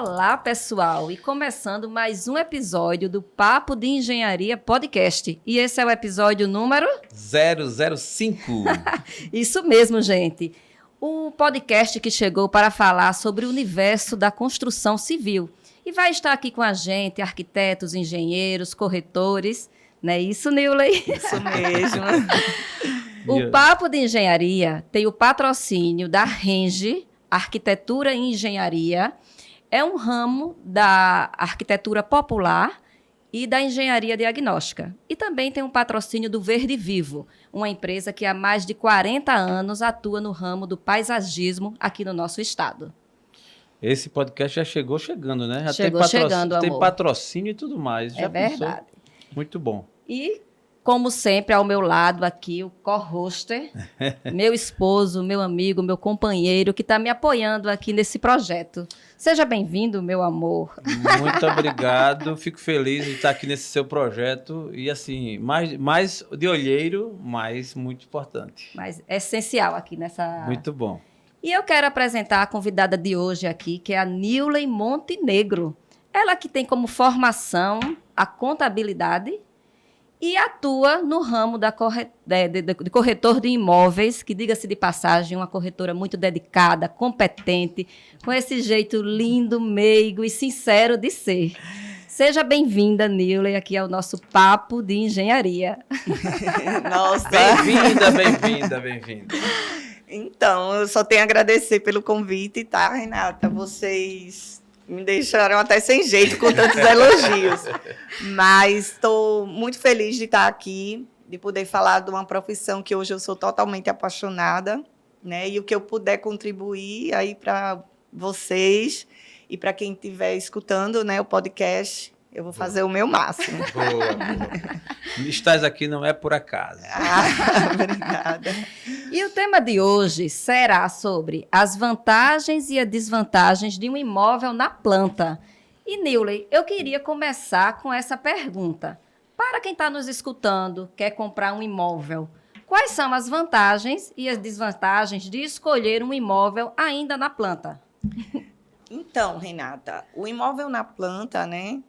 Olá, pessoal! E começando mais um episódio do Papo de Engenharia Podcast. E esse é o episódio número... 005. Isso mesmo, gente. O podcast que chegou para falar sobre o universo da construção civil. E vai estar aqui com a gente arquitetos, engenheiros, corretores. Não é isso, Nilley? Isso mesmo. O Papo de Engenharia tem o patrocínio da Renge, Arquitetura e Engenharia. É um ramo da arquitetura popular e da engenharia diagnóstica. E também tem um patrocínio do Verde Vivo, uma empresa que há mais de 40 anos atua no ramo do paisagismo aqui no nosso estado. Esse podcast já chegou chegando, né? Já chegou chegando, amor. Tem patrocínio e tudo mais. Já é verdade. Pensou? Muito bom. E, como sempre, ao meu lado aqui, o co-hoster, meu esposo, meu amigo, meu companheiro, que está me apoiando aqui nesse projeto. Seja bem-vindo, meu amor. Muito obrigado. Fico feliz de estar aqui nesse seu projeto. E, assim, mais de olheiro, mas muito importante. Mas é essencial aqui nessa... Muito bom. E eu quero apresentar a convidada de hoje aqui, que é a Nilley Montenegro. Ela que tem como formação a contabilidade e atua no ramo de corretor de imóveis, que, diga-se de passagem, uma corretora muito dedicada, competente, com esse jeito lindo, meigo e sincero de ser. Seja bem-vinda, Nilley, aqui ao nosso Papo de Engenharia. Nossa! Bem-vinda. Então, eu só tenho a agradecer pelo convite, tá, Renata? Vocês me deixaram até sem jeito com tantos elogios. Mas estou muito feliz de estar aqui, de poder falar de uma profissão que hoje eu sou totalmente apaixonada, né? E o que eu puder contribuir aí para vocês e para quem estiver escutando, né, o podcast, eu vou fazer o meu máximo. Boa. Estás aqui não é por acaso. Obrigada. E o tema de hoje será sobre as vantagens e as desvantagens de um imóvel na planta. E, Nilley, eu queria começar com essa pergunta. Para quem está nos escutando, quer comprar um imóvel, quais são as vantagens e as desvantagens de escolher um imóvel ainda na planta? Então, Renata, o imóvel na planta, né,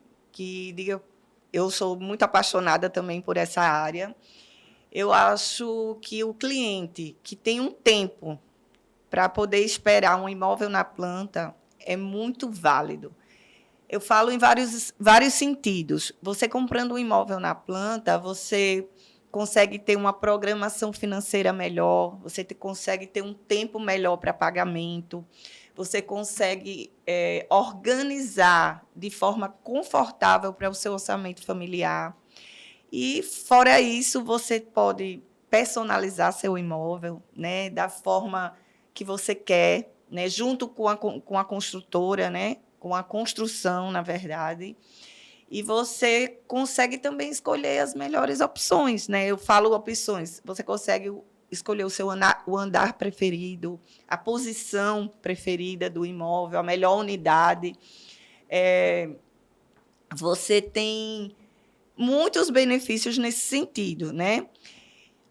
eu sou muito apaixonada também por essa área. Eu acho que o cliente que tem um tempo para poder esperar um imóvel na planta é muito válido. Eu falo em vários sentidos. Você comprando um imóvel na planta, você consegue ter uma programação financeira melhor, você consegue ter um tempo melhor para pagamento, você consegue organizar de forma confortável para o seu orçamento familiar. E, fora isso, você pode personalizar seu imóvel, né, da forma que você quer, né, junto com a construtora, né, com a construção, na verdade. E você consegue também escolher as melhores opções. Né? Eu falo opções, você consegue escolher o andar preferido, a posição preferida do imóvel, a melhor unidade. Você tem muitos benefícios nesse sentido, né?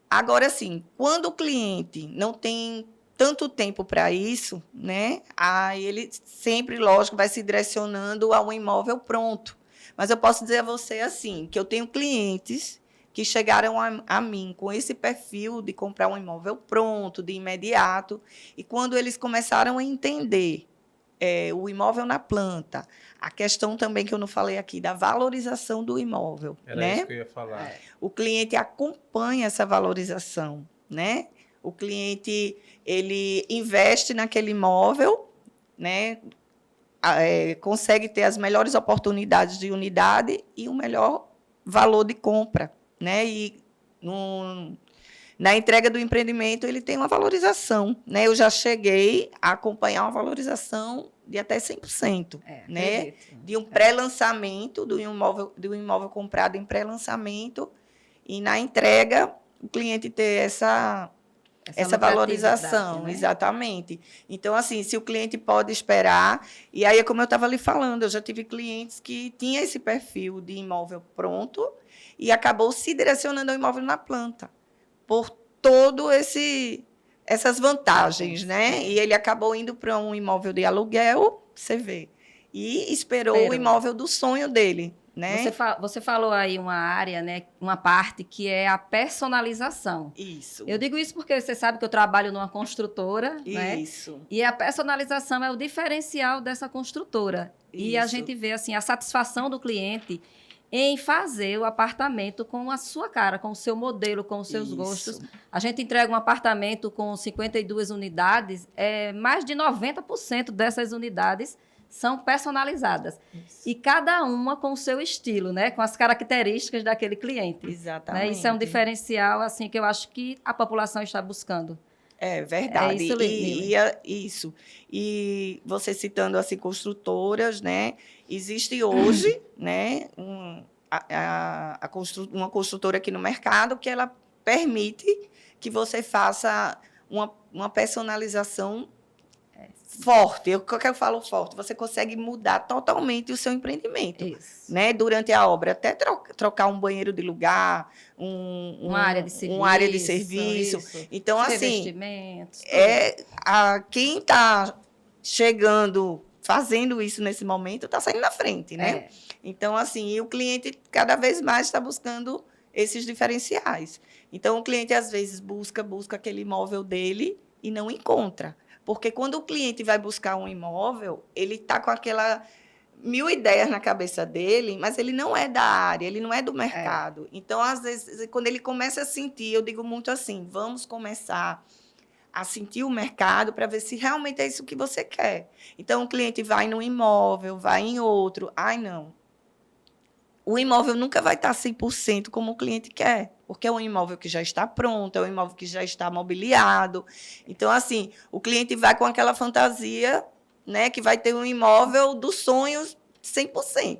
Agora, assim, quando o cliente não tem tanto tempo para isso, né? Aí ele sempre, lógico, vai se direcionando a um imóvel pronto. Mas eu posso dizer a você assim, que eu tenho clientes que chegaram a mim com esse perfil de comprar um imóvel pronto, de imediato, e quando eles começaram a entender o imóvel na planta, a questão também que eu não falei aqui, da valorização do imóvel. Era, né? Isso que eu ia falar. O cliente acompanha essa valorização, né? O cliente, ele investe naquele imóvel, né? Consegue ter as melhores oportunidades de unidade e o melhor valor de compra, né? E na entrega do empreendimento, ele tem uma valorização, né? Eu já cheguei a acompanhar uma valorização de até 100%, né? De um pré-lançamento, de um imóvel comprado em pré-lançamento, e na entrega, o cliente ter essa valorização, né? Exatamente. Então, assim, se o cliente pode esperar, e aí, como eu estava lhe falando, eu já tive clientes que tinham esse perfil de imóvel pronto e acabou se direcionando ao imóvel na planta, por todo essas vantagens, né? E ele acabou indo para um imóvel de aluguel, você vê. e esperou o imóvel do sonho dele, né? Você falou aí uma área, né, uma parte que é a personalização. Isso. Eu digo isso porque você sabe que eu trabalho numa construtora, né? Isso. E a personalização é o diferencial dessa construtora. E a Isso. gente vê assim a satisfação do cliente em fazer o apartamento com a sua cara, com o seu modelo, com os seus Isso. gostos. A gente entrega um apartamento com 52 unidades, mais de 90% dessas unidades são personalizadas. Isso. E cada uma com o seu estilo, né? Com as características daquele cliente. Exatamente. Né? Isso é um diferencial assim, que eu acho que a população está buscando. É verdade. É isso, Isso. E você citando assim construtoras, né? Existe hoje, né, uma construtora aqui no mercado que ela permite que você faça uma personalização forte. O que eu falo forte? Você consegue mudar totalmente o seu empreendimento. Isso. Né? Durante a obra, até trocar um banheiro de lugar, uma área de serviço. Uma área de serviço. Isso. Então, assim, revestimentos. Quem está chegando, fazendo isso nesse momento, está saindo na frente, né? Então, assim, e o cliente cada vez mais está buscando esses diferenciais. Então, o cliente, às vezes, busca aquele imóvel dele e não encontra. Porque quando o cliente vai buscar um imóvel, ele está com aquela 1000 ideias na cabeça dele, mas ele não é da área, ele não é do mercado. Então, às vezes, quando ele começa a sentir, eu digo muito assim, vamos começar a sentir o mercado para ver se realmente é isso que você quer. Então, o cliente vai num imóvel, vai em outro. Ai, não. O imóvel nunca vai estar 100% como o cliente quer, porque é um imóvel que já está pronto, é um imóvel que já está mobiliado. Então, assim, o cliente vai com aquela fantasia, né, que vai ter um imóvel dos sonhos 100%.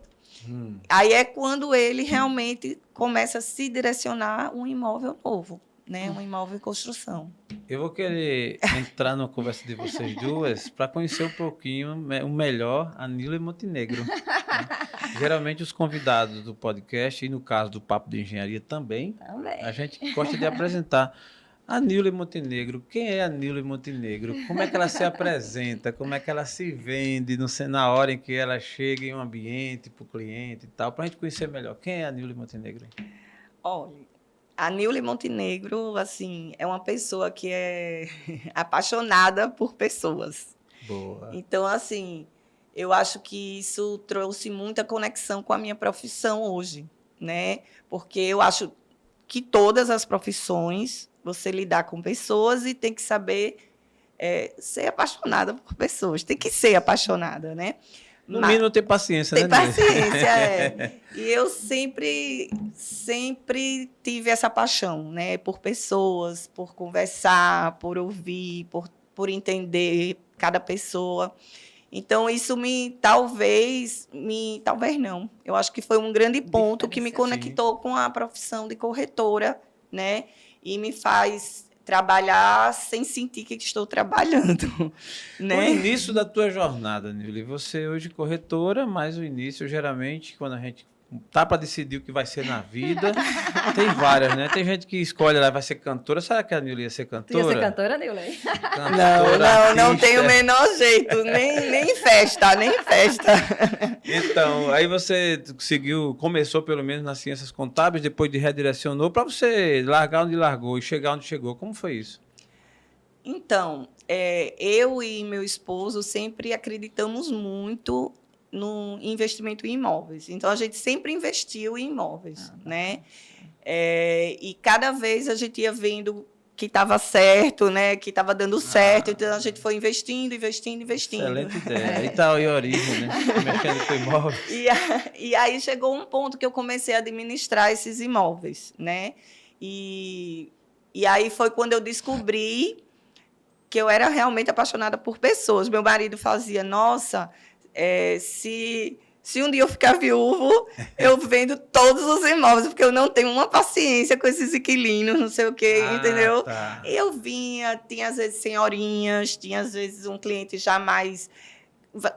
Aí é quando ele realmente começa a se direcionar um imóvel novo, né, um imóvel em construção. Eu vou querer entrar numa conversa de vocês duas para conhecer um pouquinho o melhor a Nilma Montenegro. Né? Geralmente os convidados do podcast, e no caso do Papo de Engenharia também, a gente gosta de apresentar a Nilma Montenegro. Quem é a Nilma Montenegro? Como é que ela se apresenta? Como é que ela se vende na hora em que ela chega em um ambiente para o cliente e tal, para a gente conhecer melhor. Quem é a Nilma Montenegro? Olha, a Nilma Montenegro, assim, é uma pessoa que é apaixonada por pessoas. Boa. Então, assim, eu acho que isso trouxe muita conexão com a minha profissão hoje, né? Porque eu acho que todas as profissões, você lidar com pessoas e tem que saber ser apaixonada por pessoas. Tem que ser apaixonada, né? No mínimo, ter paciência, né? Tem paciência, E eu sempre tive essa paixão, né? Por pessoas, por conversar, por ouvir, por entender cada pessoa. Então, isso talvez não. Eu acho que foi um grande ponto que me conectou com a profissão de corretora, né? E me faz trabalhar sem sentir que estou trabalhando. Né? O início da tua jornada, Nilma, você hoje corretora, mas o início, geralmente, quando a gente tá para decidir o que vai ser na vida, tem várias, né? Tem gente que escolhe lá, vai ser cantora. Será que a Nilma ia ser cantora? Ia ser cantora, Nilma? Não tem o menor jeito, nem festa, nem festa. Então, aí você começou pelo menos nas ciências contábeis, depois redirecionou para você largar onde largou e chegar onde chegou. Como foi isso? Então, eu e meu esposo sempre acreditamos muito no investimento em imóveis. Então, a gente sempre investiu em imóveis, né? E cada vez a gente ia vendo que estava certo, né? Que estava dando certo. Então, a gente foi investindo. Excelente ideia. Itaú e Origem, né? Mexendo com imóveis. E aí chegou um ponto que eu comecei a administrar esses imóveis, né? E aí foi quando eu descobri que eu era realmente apaixonada por pessoas. Meu marido fazia, nossa... Se um dia eu ficar viúvo, eu vendo todos os imóveis, porque eu não tenho uma paciência com esses inquilinos, não sei o quê, entendeu? Tá. E eu tinha às vezes senhorinhas, tinha às vezes um cliente já mais...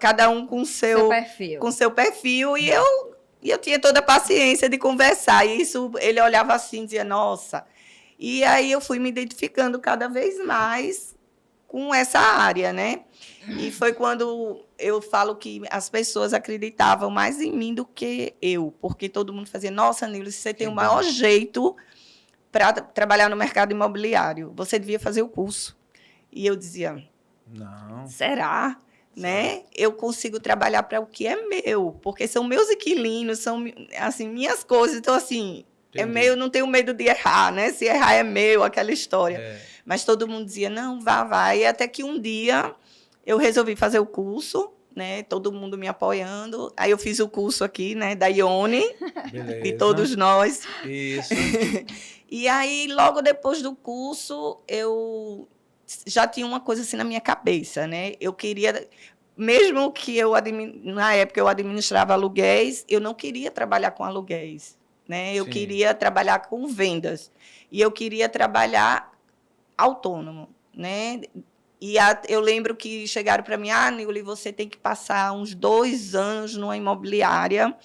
Cada um com seu perfil, e eu tinha toda a paciência de conversar. E isso, ele olhava assim e dizia, nossa... E aí eu fui me identificando cada vez mais com essa área, né? E foi quando eu falo que as pessoas acreditavam mais em mim do que eu, porque todo mundo fazia, nossa, Nilo, você tem o maior jeito para trabalhar no mercado imobiliário. Você devia fazer o curso. E eu dizia, Não. será? Né? Eu consigo trabalhar para o que é meu, porque são meus inquilinos, são assim, minhas coisas. Então, assim, é meio, não tenho medo de errar, né? Se errar é meu, aquela história. Mas todo mundo dizia, não, vá. E até que um dia eu resolvi fazer o curso, né? Todo mundo me apoiando. Aí eu fiz o curso aqui, né? Da Ione, de todos nós. Isso. E aí, logo depois do curso, eu já tinha uma coisa assim na minha cabeça, né? Eu queria, mesmo que na época eu administrava aluguéis, eu não queria trabalhar com aluguéis, né? Eu queria trabalhar com vendas. E eu queria trabalhar autônomo, né? E eu lembro que chegaram para mim, Nilly, você tem que passar uns 2 anos numa imobiliária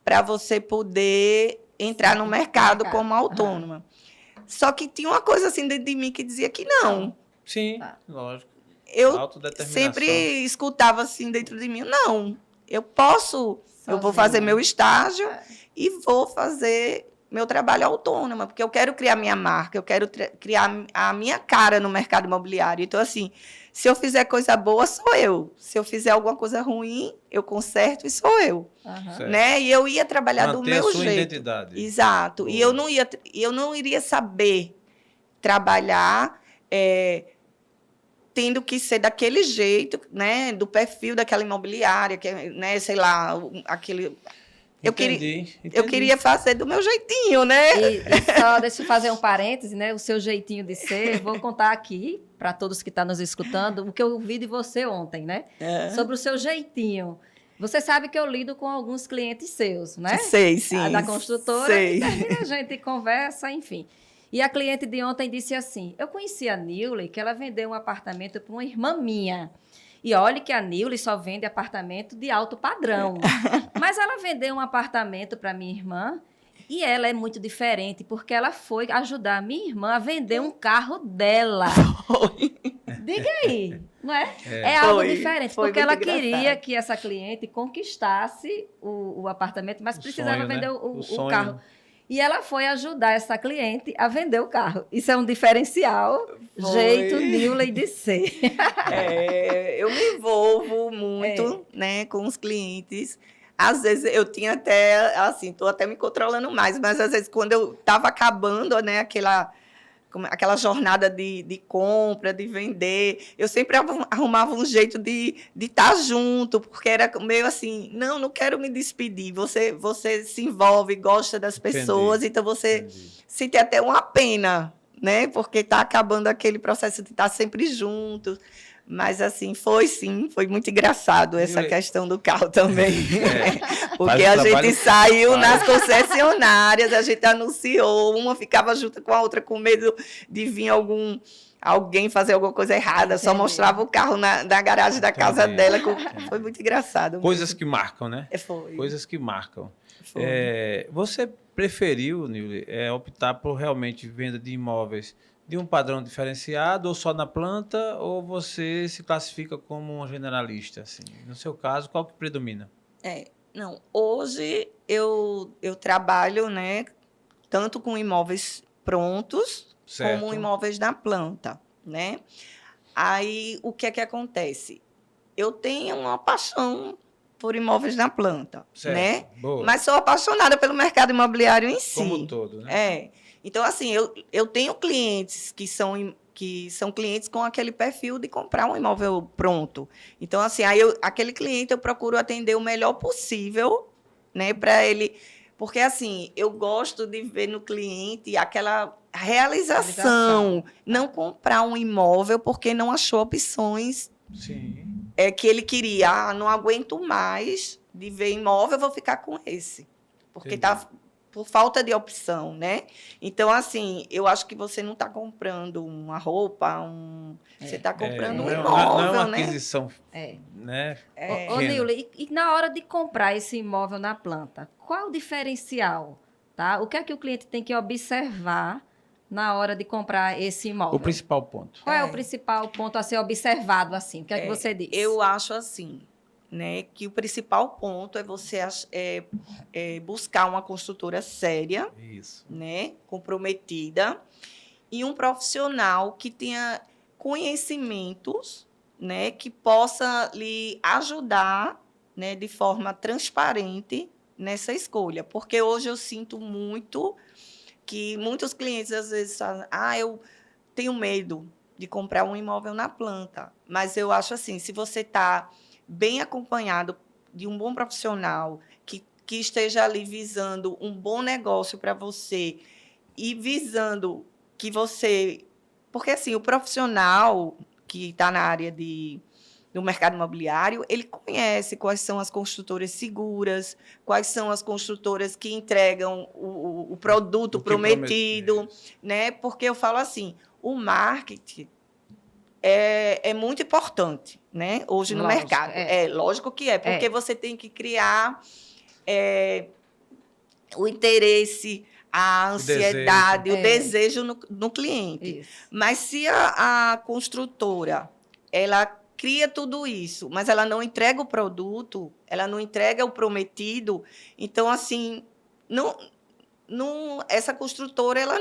para você poder entrar no mercado como autônoma. Só que tinha uma coisa assim dentro de mim que dizia que não. Sim, lógico. Eu sempre escutava assim dentro de mim, não, eu posso, eu vou fazer meu estágio e vou fazer meu trabalho autônoma, porque eu quero criar minha marca, eu quero criar a minha cara no mercado imobiliário. Então, assim, se eu fizer coisa boa, sou eu. Se eu fizer alguma coisa ruim, eu conserto e sou eu. Né? E eu ia trabalhar do meu jeito. Identidade. Exato. Boa. E eu não iria saber trabalhar tendo que ser daquele jeito, né, do perfil daquela imobiliária, que, né, sei lá, aquele... Entendi. Eu queria fazer do meu jeitinho, né? E só deixa eu fazer um parêntese, né? O seu jeitinho de ser, vou contar aqui para todos que estão nos escutando o que eu ouvi de você ontem, né? Sobre o seu jeitinho. Você sabe que eu lido com alguns clientes seus, né? Sei, sim. Da construtora, e termina a gente conversa, enfim. E a cliente de ontem disse assim, eu conheci a Nilly, que ela vendeu um apartamento para uma irmã minha. E olhe que a Nilly só vende apartamento de alto padrão. Mas ela vendeu um apartamento para minha irmã e ela é muito diferente, porque ela foi ajudar a minha irmã a vender um carro dela. Diga aí, não é? É algo diferente, porque ela queria que essa cliente conquistasse o apartamento, mas precisava vender o carro. E ela foi ajudar essa cliente a vender o carro. Isso é um diferencial, jeito Nilly de ser. Eu me envolvo muito, né, com os clientes. Às vezes eu tinha até, assim, estou até me controlando mais, mas às vezes quando eu estava acabando, né, aquela jornada de compra, de vender, eu sempre arrumava um jeito de estar junto, porque era meio assim, não quero me despedir, você se envolve, gosta das pessoas, então você sente até uma pena, né, porque está acabando aquele processo de estar sempre junto. Mas, assim, foi muito engraçado essa questão do carro também. Porque a gente saiu nas concessionárias, a gente anunciou, uma ficava junto com a outra com medo de vir alguém fazer alguma coisa errada, só mostrava o carro na garagem da casa dela. Foi muito engraçado. Coisas que marcam, né? Foi. Coisas que marcam. Você preferiu, Nilly, optar por realmente venda de imóveis de um padrão diferenciado ou só na planta, ou você se classifica como um generalista? Assim? No seu caso, qual que predomina? Não, hoje eu trabalho, né, tanto com imóveis prontos, como imóveis na planta, né? Aí, o que é que acontece? Eu tenho uma paixão por imóveis na planta, né? Boa. Mas sou apaixonada pelo mercado imobiliário em si. Como um todo, né? Então, assim, eu tenho clientes que são clientes com aquele perfil de comprar um imóvel pronto. Então, assim, aquele cliente eu procuro atender o melhor possível, né, para ele... Porque, assim, eu gosto de ver no cliente aquela realização. Não comprar um imóvel porque não achou opções que ele queria. Não aguento mais de ver imóvel, eu vou ficar com esse. Porque está... por falta de opção, né? Então, assim, eu acho que você não está comprando uma roupa, você está comprando um imóvel, não é uma aquisição, né? Ô, Nilly, e na hora de comprar esse imóvel na planta, qual o diferencial, tá? O que é que o cliente tem que observar na hora de comprar esse imóvel? O principal ponto. Qual é o principal ponto a ser observado, assim? O que é que você diz? Eu acho assim, né, que o principal ponto é você buscar uma construtora séria, Isso. né, comprometida, e um profissional que tenha conhecimentos, né, que possa lhe ajudar, né, de forma transparente nessa escolha. Porque hoje eu sinto muito que muitos clientes às vezes falam, eu tenho medo de comprar um imóvel na planta. Mas eu acho assim, se você está bem acompanhado de um bom profissional, que esteja ali visando um bom negócio para você e visando que você... Porque, assim, o profissional que está na área do mercado imobiliário, ele conhece quais são as construtoras seguras, quais são as construtoras que entregam o produto prometido, né? Porque eu falo assim, o marketing é muito importante, né? Hoje no mercado. Lógico que é, porque você tem que criar o interesse, a ansiedade, o desejo no cliente. Isso. Mas se a construtora ela cria tudo isso, mas ela não entrega o produto, ela não entrega o prometido, então, assim, essa construtora ela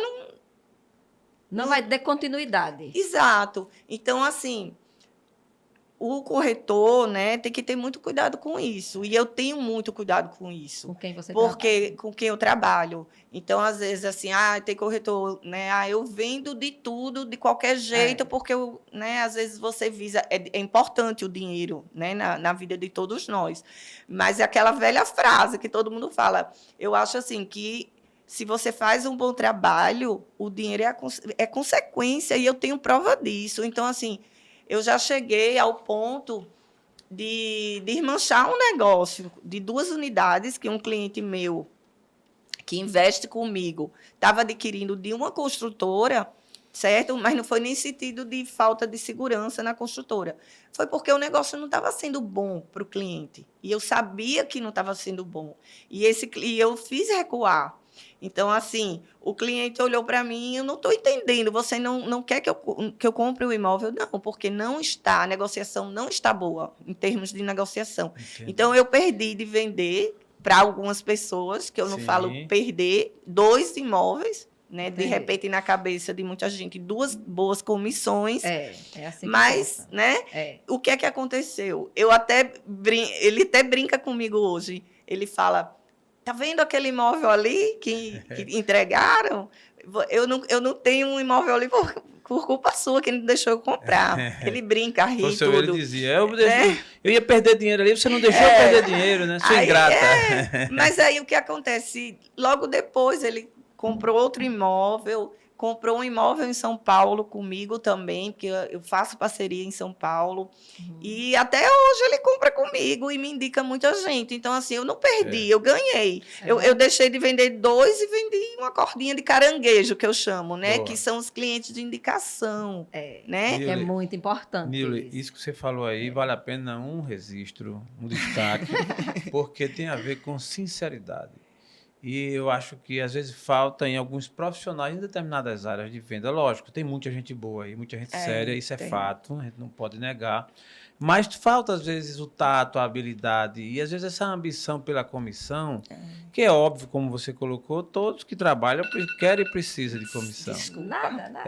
não vai ter continuidade. Exato. Então, assim, o corretor, né, tem que ter muito cuidado com isso. E eu tenho muito cuidado com isso. Com quem você trabalha? Com quem eu trabalho. Então, às vezes, assim, tem corretor, né? Eu vendo de tudo, de qualquer jeito, porque né, às vezes você visa. É importante o dinheiro, né, na vida de todos nós. Mas é aquela velha frase que todo mundo fala. Eu acho assim que se você faz um bom trabalho, o dinheiro é consequência, e eu tenho prova disso. Então, assim, eu já cheguei ao ponto de desmanchar um negócio de 2 unidades que um cliente meu, que investe comigo, estava adquirindo de uma construtora, certo? Mas não foi nem sentido de falta de segurança na construtora. Foi porque o negócio não estava sendo bom para o cliente. E eu sabia que não estava sendo bom. E eu fiz recuar. Então, assim, o cliente olhou para mim, eu não estou entendendo, você não quer que eu compre o imóvel? Não, porque não está, a negociação não está boa, em termos de negociação. Entendi. Então, eu perdi de vender para algumas pessoas, que eu não falo perder, 2 imóveis, né? De repente, na cabeça de muita gente, 2 boas comissões. É assim que mas, pensa. né? O que é que aconteceu? Ele até brinca comigo hoje. Ele fala... Tá vendo aquele imóvel ali que entregaram? Eu não tenho um imóvel ali por culpa sua, que não deixou eu comprar. Ele brinca, ri e tudo. Ele dizia, eu ia perder dinheiro ali, você não deixou eu perder dinheiro, né? Sou ingrata. Mas aí o que acontece? Logo depois ele comprou outro imóvel, comprou um imóvel em São Paulo comigo também, porque eu faço parceria em São Paulo. E até hoje ele compra comigo e me indica muita gente. Então, assim, eu não perdi, eu ganhei. Eu deixei de vender 2 e vendi uma cordinha de caranguejo, que eu chamo, né? Boa. Que são os clientes de indicação. Né? Nilly, é muito importante. Nilly, isso que você falou aí, vale a pena um registro, um destaque, porque tem a ver com sinceridade. E eu acho que, às vezes, falta em alguns profissionais em determinadas áreas de venda. Lógico, tem muita gente boa aí, muita gente séria, isso é fato, a gente não pode negar. Mas falta, às vezes, o tato, a habilidade e, às vezes, essa ambição pela comissão, que é óbvio, como você colocou, todos que trabalham querem e precisam de comissão. Desculpa. Nada.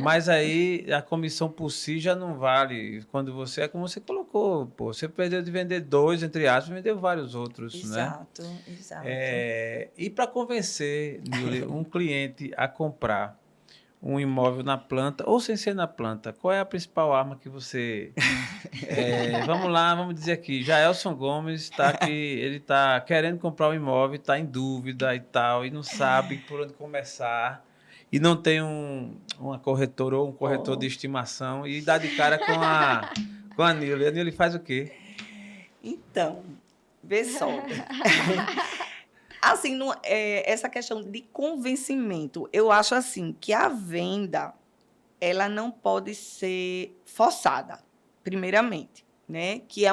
Mas aí a comissão por si já não vale. Quando você, é como você colocou, você perdeu de vender 2, entre aspas, vendeu vários outros, exato, né? Exato. E para convencer, Nilly, um cliente a comprar um imóvel na planta ou sem ser na planta, qual é a principal arma que você... vamos lá, vamos dizer aqui, Jaelson Gomes está aqui, ele está querendo comprar um imóvel, está em dúvida e tal, e não sabe por onde começar, e não tem uma corretora ou um corretor de estimação, e dá de cara com a Nilly. A Nilly faz o quê? Então, vê só. Assim, essa questão de convencimento, eu acho assim que a venda ela não pode ser forçada, primeiramente, né? Que é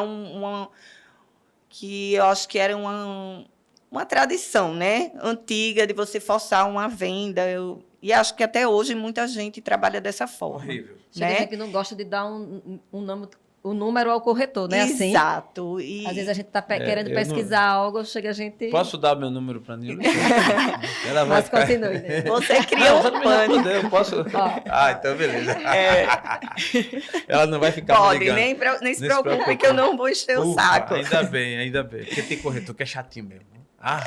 que eu acho que era uma tradição, né? Antiga de você forçar uma venda. E acho que até hoje muita gente trabalha dessa forma. Horrível. Chega gente que não gosta de dar um nome o número ao corretor, né? Assim, Exato. E às vezes a gente está querendo eu pesquisar algo, chega a gente... Posso dar meu número para a Nilce? Ela vai Mas ficar... continue, né? você cria Não, um só não me pânico. respondeu, eu posso... Então beleza. Ela não vai ficar me Pode, ligando. nem se preocupe que eu não vou encher o Ufa, saco. ainda bem. Porque tem corretor que é chatinho mesmo.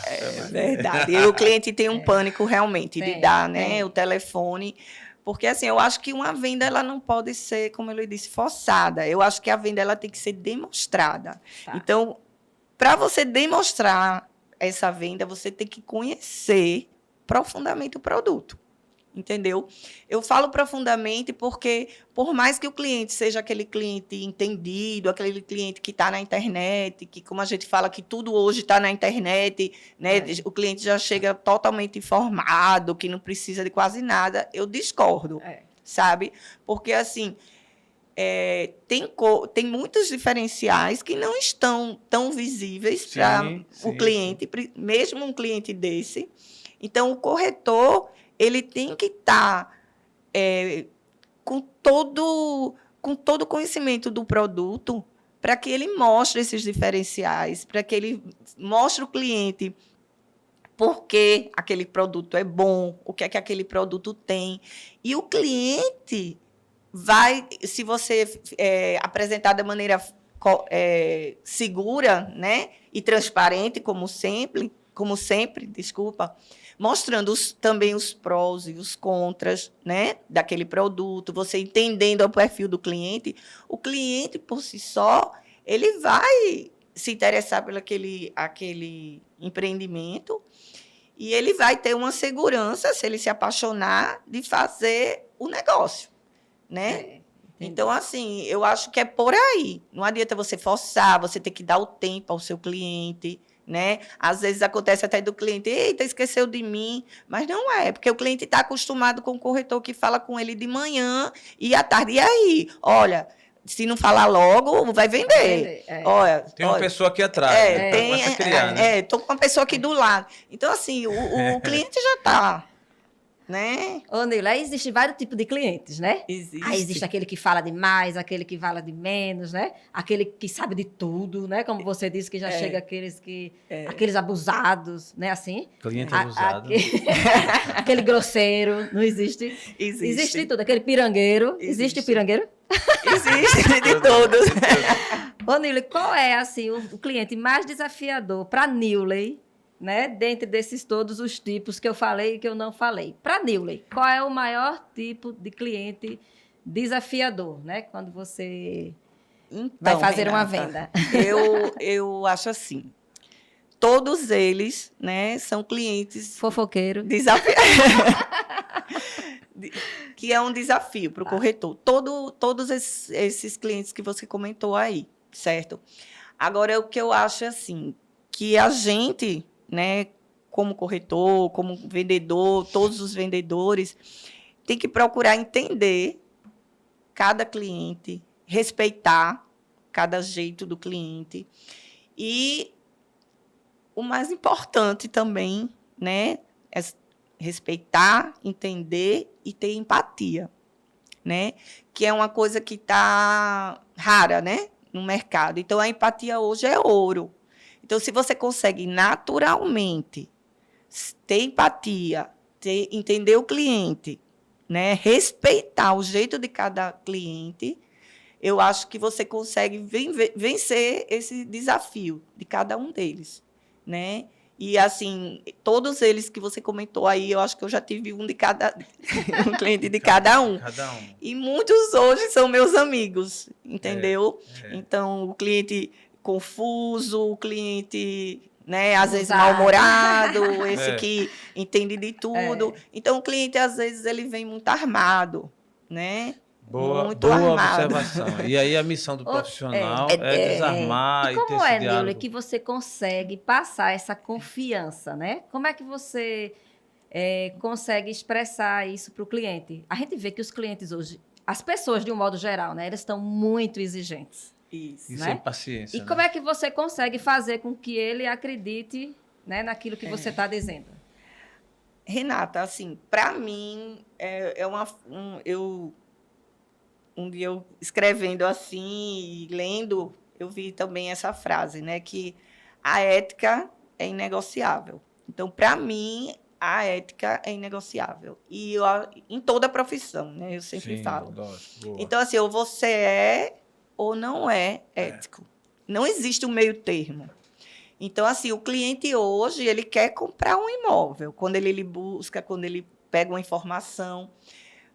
É verdade. E o cliente tem um pânico realmente de dar, né, o telefone. Porque, assim, eu acho que uma venda ela não pode ser, como eu disse, forçada. Eu acho que a venda ela tem que ser demonstrada. Tá. Então, para você demonstrar essa venda, você tem que conhecer profundamente o produto. Entendeu? Eu falo profundamente porque, por mais que o cliente seja aquele cliente entendido, aquele cliente que está na internet, que, como a gente fala, que tudo hoje está na internet, né? O cliente já chega totalmente informado, que não precisa de quase nada, eu discordo, sabe? Porque, assim, tem muitos diferenciais que não estão tão visíveis para o cliente, mesmo um cliente desse. Então, o corretor... ele tem que estar com todo o conhecimento do produto para que ele mostre esses diferenciais, para que ele mostre ao cliente por que aquele produto é bom, o que é que aquele produto tem. E o cliente vai, se você apresentar da maneira segura, né, e transparente, como sempre, mostrando também os prós e os contras, né, daquele produto, você entendendo o perfil do cliente, o cliente, por si só, ele vai se interessar pelo aquele empreendimento e ele vai ter uma segurança, se ele se apaixonar, de fazer o negócio, né? Então, assim, eu acho que é por aí. Não adianta você forçar, você tem que dar o tempo ao seu cliente, né? Às vezes acontece até do cliente, eita, esqueceu de mim, mas não é, porque o cliente está acostumado com o corretor que fala com ele de manhã e à tarde. E aí? Olha, se não falar logo, vai vender. Olha, tem uma pessoa aqui atrás, né? Começa a criar, né? Estou com uma pessoa aqui do lado. Então, assim, o cliente já está... né? Ô, Nila, aí existe vários tipos de clientes, né? Aí existe aquele que fala demais, aquele que fala de menos, né? Aquele que sabe de tudo, né? Como você disse, que já chega aqueles abusados, né? Assim. Cliente abusado. Aquele grosseiro, não existe? Existe de tudo. Aquele pirangueiro. Existe pirangueiro? Existe de todos. Ô, Nila, qual é, assim, o cliente mais desafiador para Niley, né, dentre desses todos os tipos que eu falei e que eu não falei? Para Niley, qual é o maior tipo de cliente desafiador, né? Quando você vai fazer uma venda. Eu acho assim, todos eles, né, são clientes... fofoqueiro. Que é um desafio para o corretor. Todos esses clientes que você comentou aí, certo? Agora, o que eu acho assim, que a gente... né, como corretor, como vendedor, todos os vendedores, tem que procurar entender cada cliente, respeitar cada jeito do cliente. E o mais importante também, né, é respeitar, entender e ter empatia, né? Que é uma coisa que está rara, né, no mercado. Então, a empatia hoje é ouro. Então, se você consegue naturalmente ter empatia, entender o cliente, né, respeitar o jeito de cada cliente, eu acho que você consegue vencer esse desafio de cada um deles, né? E, assim, todos eles que você comentou aí, eu acho que eu já tive um cliente de cada um. E muitos hoje são meus amigos, entendeu? Então, o cliente... confuso, o cliente, né, às vezes mal-humorado, esse que entende de tudo. Então, o cliente, às vezes, ele vem muito armado, né? Boa observação. E aí, a missão do profissional é desarmar e ter esse diálogo. E como é, Niley, que você consegue passar essa confiança, né? Como é que você consegue expressar isso para o cliente? A gente vê que os clientes hoje, as pessoas, de um modo geral, né, elas estão muito exigentes. Isso, e né? sem paciência. E como é que você consegue fazer com que ele acredite, né, naquilo que você está dizendo? Renata, assim, para mim, eu um dia eu escrevendo assim, e lendo, eu vi também essa frase, né? Que a ética é inegociável. Então, para mim, a ética é inegociável. E em toda a profissão, né? Eu sempre falo. Lógico, boa. Então, assim, ou você é ou não é ético. Não existe um meio termo. Então, assim, o cliente hoje, ele quer comprar um imóvel, quando ele busca, quando ele pega uma informação,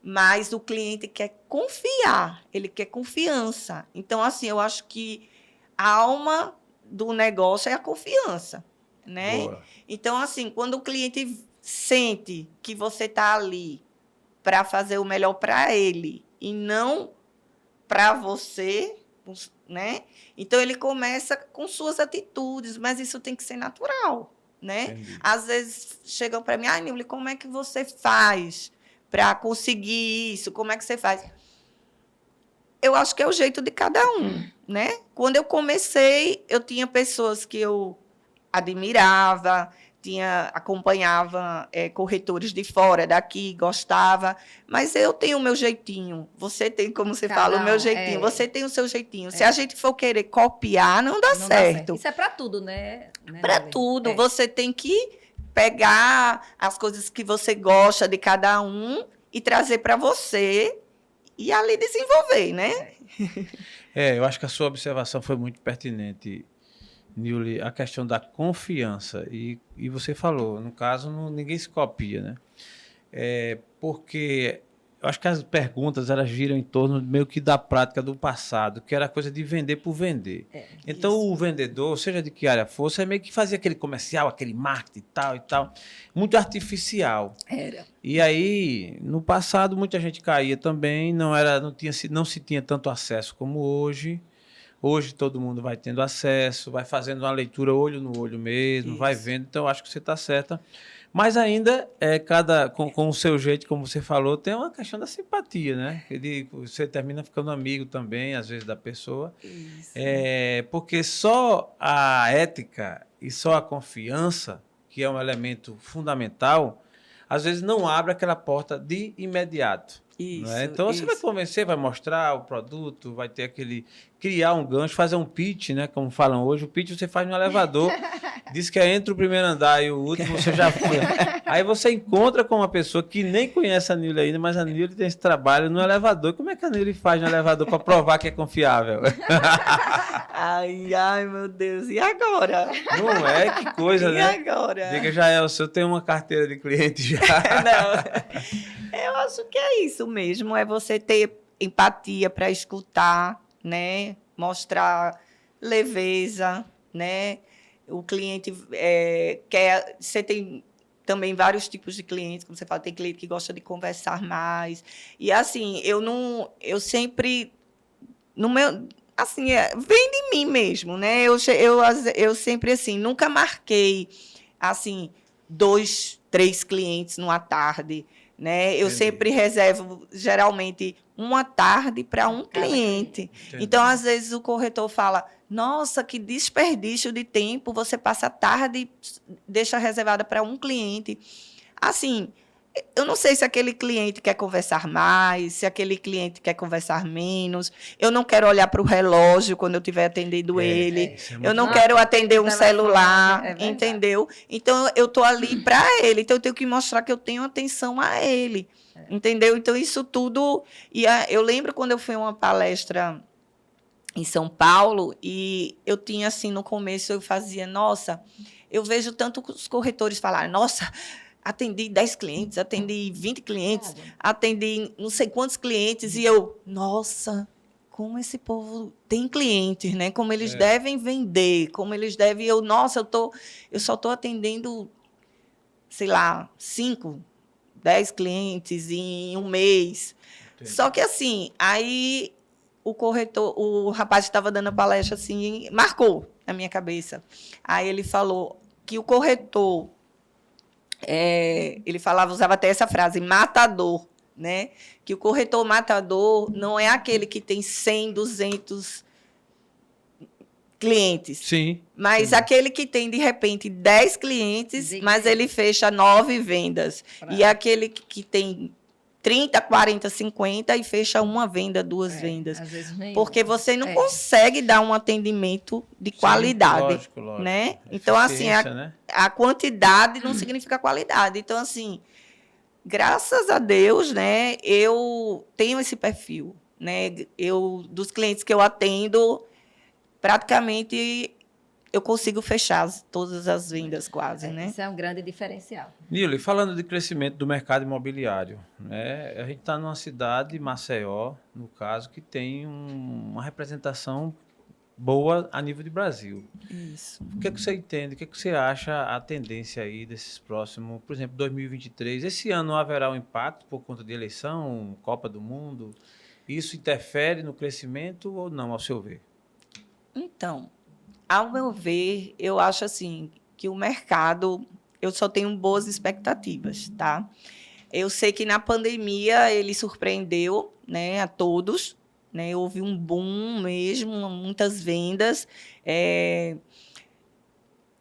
mas o cliente quer confiar, ele quer confiança. Então, assim, eu acho que a alma do negócio é a confiança, né? Boa. Então, assim, quando o cliente sente que você está ali para fazer o melhor para ele e não para você, né? Então, ele começa com suas atitudes, mas isso tem que ser natural, né? Entendi. Às vezes, chegam para mim, Nilly, como é que você faz para conseguir isso? Como é que você faz? Eu acho que é o jeito de cada um, né? Quando eu comecei, eu tinha pessoas que eu admirava, acompanhava corretores de fora, daqui, gostava, mas eu tenho o meu jeitinho. Você tem, como você fala, o meu jeitinho. Você tem o seu jeitinho. Se a gente for querer copiar, não dá certo. Isso é para tudo, né? Para tudo. Você tem que pegar as coisas que você gosta de cada um e trazer para você e ali desenvolver, né? Eu acho que a sua observação foi muito pertinente, Nilly, a questão da confiança. E você falou, no caso, ninguém se copia, né? Porque eu acho que as perguntas elas giram em torno meio que da prática do passado, que era a coisa de vender por vender. Então, o vendedor, seja de que área fosse, meio que fazia aquele comercial, aquele marketing e tal, muito artificial. Era. E aí, no passado, muita gente caía também, não se tinha tanto acesso como hoje. Hoje todo mundo vai tendo acesso, vai fazendo uma leitura olho no olho mesmo, vai vendo. Então, acho que você está certa. Mas ainda, com o seu jeito, como você falou, tem uma questão da simpatia, né? Você termina ficando amigo também, às vezes, da pessoa. Isso. Porque só a ética e só a confiança, que é um elemento fundamental, às vezes não abre aquela porta de imediato. Isso, Então, você vai convencer, vai mostrar o produto, vai ter criar um gancho, fazer um pitch, né? Como falam hoje. O pitch você faz no elevador. Diz que é entre o primeiro andar e o último, você já foi. Aí você encontra com uma pessoa que nem conhece a Nilly ainda, mas a Nilly tem esse trabalho no elevador. Como é que a Nilly faz no elevador para provar que é confiável? Ai, meu Deus. E agora? Não é? Que coisa, né? E agora? Diga, Jaelson, eu tenho uma carteira de cliente já. Não. Eu acho que é isso mesmo. É você ter empatia para escutar, né? Mostrar leveza, né? O cliente quer... Você tem também vários tipos de clientes, como você fala, tem cliente que gosta de conversar mais. E, assim, eu sempre... No meu... Assim, vem de mim mesmo, né? Eu sempre, assim, nunca marquei, assim, 2, 3 clientes numa tarde, né? Eu sempre reservo, geralmente, uma tarde para um cliente. Então, às vezes, o corretor fala, nossa, que desperdício de tempo, você passa a tarde e deixa reservada para um cliente. Assim, eu não sei se aquele cliente quer conversar mais, se aquele cliente quer conversar menos. Eu não quero olhar para o relógio quando eu estiver atendendo ele. Eu não quero atender um celular, entendeu? Então, eu estou ali para ele. Então, eu tenho que mostrar que eu tenho atenção a ele. Entendeu? Então, isso tudo... eu lembro quando eu fui a uma palestra em São Paulo e eu tinha, assim, no começo, eu fazia, nossa, eu vejo tanto os corretores falarem, nossa, atendi 10 clientes, atendi 20 clientes, atendi não sei quantos clientes, e eu, nossa, como esse povo tem clientes, né? Como eles devem vender, como eles devem... eu só estou atendendo, sei lá, 5, 10 clientes em um mês. Entendi. Só que, assim, aí o rapaz que estava dando a palestra, assim, marcou na minha cabeça. Aí ele falou que o corretor... ele usava até essa frase, matador, né? Que o corretor matador não é aquele que tem 100, 200 clientes. Sim. Mas aquele que tem, de repente, 10 clientes, mas ele fecha 9 vendas. E aquele que tem 30, 40, 50 e fecha uma venda, duas vendas. Às vezes nem Porque você não consegue dar um atendimento de qualidade. Lógico. Né? Então, assim, né? a quantidade não significa qualidade. Então, assim, graças a Deus, né, eu tenho esse perfil. Né? Dos clientes que eu atendo, praticamente eu consigo fechar todas as vendas quase, né? Isso é um grande diferencial. Nilo, falando de crescimento do mercado imobiliário, né? A gente está numa cidade, Maceió, no caso, que tem uma representação boa a nível de Brasil. Isso. O que é que você entende? O que é que você acha a tendência aí desses próximos, por exemplo, 2023? Esse ano haverá um impacto por conta de eleição, Copa do Mundo? Isso interfere no crescimento ou não, ao seu ver? Então, ao meu ver, eu acho assim que o mercado, eu só tenho boas expectativas, tá? Eu sei que na pandemia ele surpreendeu, né, a todos, né? Houve um boom mesmo, muitas vendas,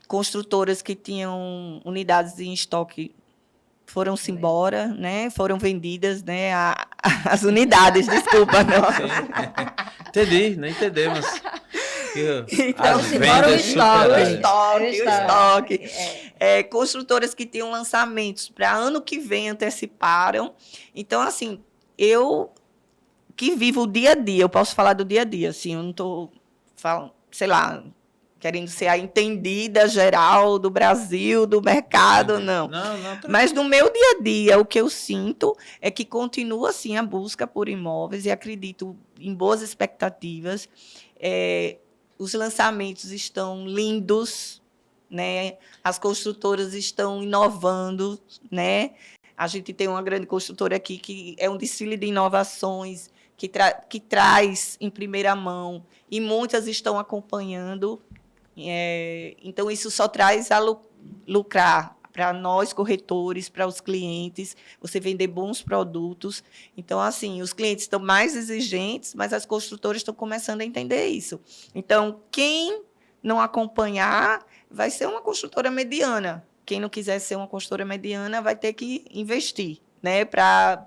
construtoras que tinham unidades em estoque foram-se embora, né? Foram vendidas, né? As unidades, desculpa, não. Entendi, não entendemos. Então, se embora o estoque. Construtoras que tinham lançamentos para ano que vem anteciparam. Então, assim, eu que vivo o dia a dia, eu posso falar do dia a dia, assim, eu não estou falando, sei lá, querendo ser a entendida geral do Brasil, do mercado, não. Mas no meu dia a dia, o que eu sinto é que continua, assim, a busca por imóveis e acredito em boas expectativas. Os lançamentos estão lindos, né? As construtoras estão inovando, né? A gente tem uma grande construtora aqui que é um desfile de inovações, que traz em primeira mão, e muitas estão acompanhando. Então, isso só traz a lucrar para nós, corretores, para os clientes, você vender bons produtos. Então, assim, os clientes estão mais exigentes, mas as construtoras estão começando a entender isso. Então, quem não acompanhar vai ser uma construtora mediana. Quem não quiser ser uma construtora mediana vai ter que investir, né, para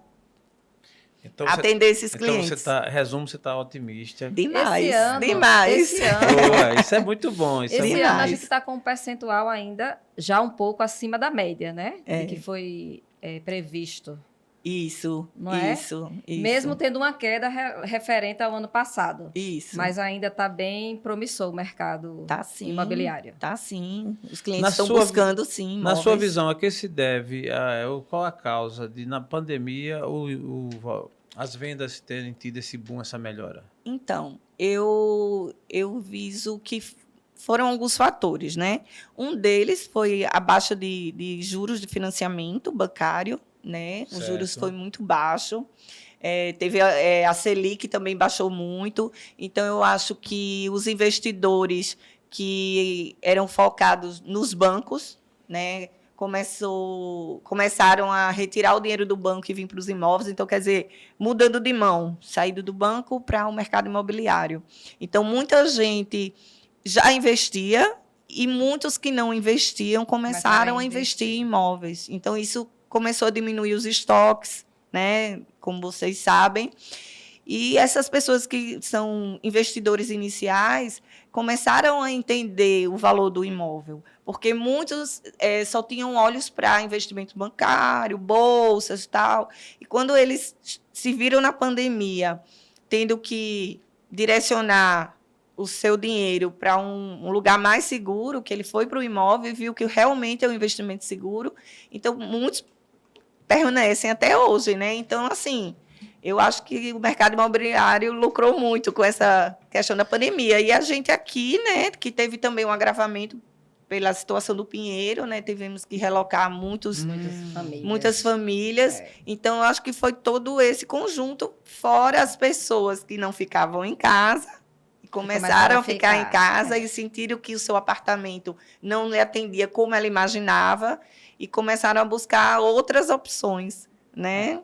atender esses clientes. Então, resumo, você está otimista. Demais, esse ano, demais. Boa, isso é muito bom. Esse ano a gente está com um percentual ainda já um pouco acima da média, né? De que foi previsto. Isso, não isso. Mesmo tendo uma queda referente ao ano passado. Isso. Mas ainda está bem promissor o mercado imobiliário. Tá sim. Os clientes estão buscando, sim, imóveis. Na sua visão, a que se deve, qual a causa de, na pandemia, as vendas terem tido esse boom, essa melhora? Então, eu viso que foram alguns fatores, né? Um deles foi a baixa de juros de financiamento bancário, né? Os juros foi muito baixo. Teve a Selic também baixou muito. Então, eu acho que os investidores que eram focados nos bancos, né, começaram a retirar o dinheiro do banco e vir para os imóveis. Então, quer dizer, mudando de mão, saindo do banco para o mercado imobiliário. Então, muita gente já investia e muitos que não investiam começaram a investir em imóveis. Então, isso começou a diminuir os estoques, né, como vocês sabem. E essas pessoas que são investidores iniciais começaram a entender o valor do imóvel, porque muitos só tinham olhos para investimento bancário, bolsas e tal. E quando eles se viram na pandemia, tendo que direcionar o seu dinheiro para um lugar mais seguro, que ele foi para o imóvel e viu que realmente é um investimento seguro. Então, muitos permanecem até hoje, né? Então, assim, eu acho que o mercado imobiliário lucrou muito com essa questão da pandemia. E a gente aqui, né, que teve também um agravamento pela situação do Pinheiro, né? Tivemos que relocar muitas famílias. Então, eu acho que foi todo esse conjunto, fora as pessoas que não ficavam em casa, e começaram a ficar em casa e sentiram que o seu apartamento não lhe atendia como ela imaginava e começaram a buscar outras opções, né?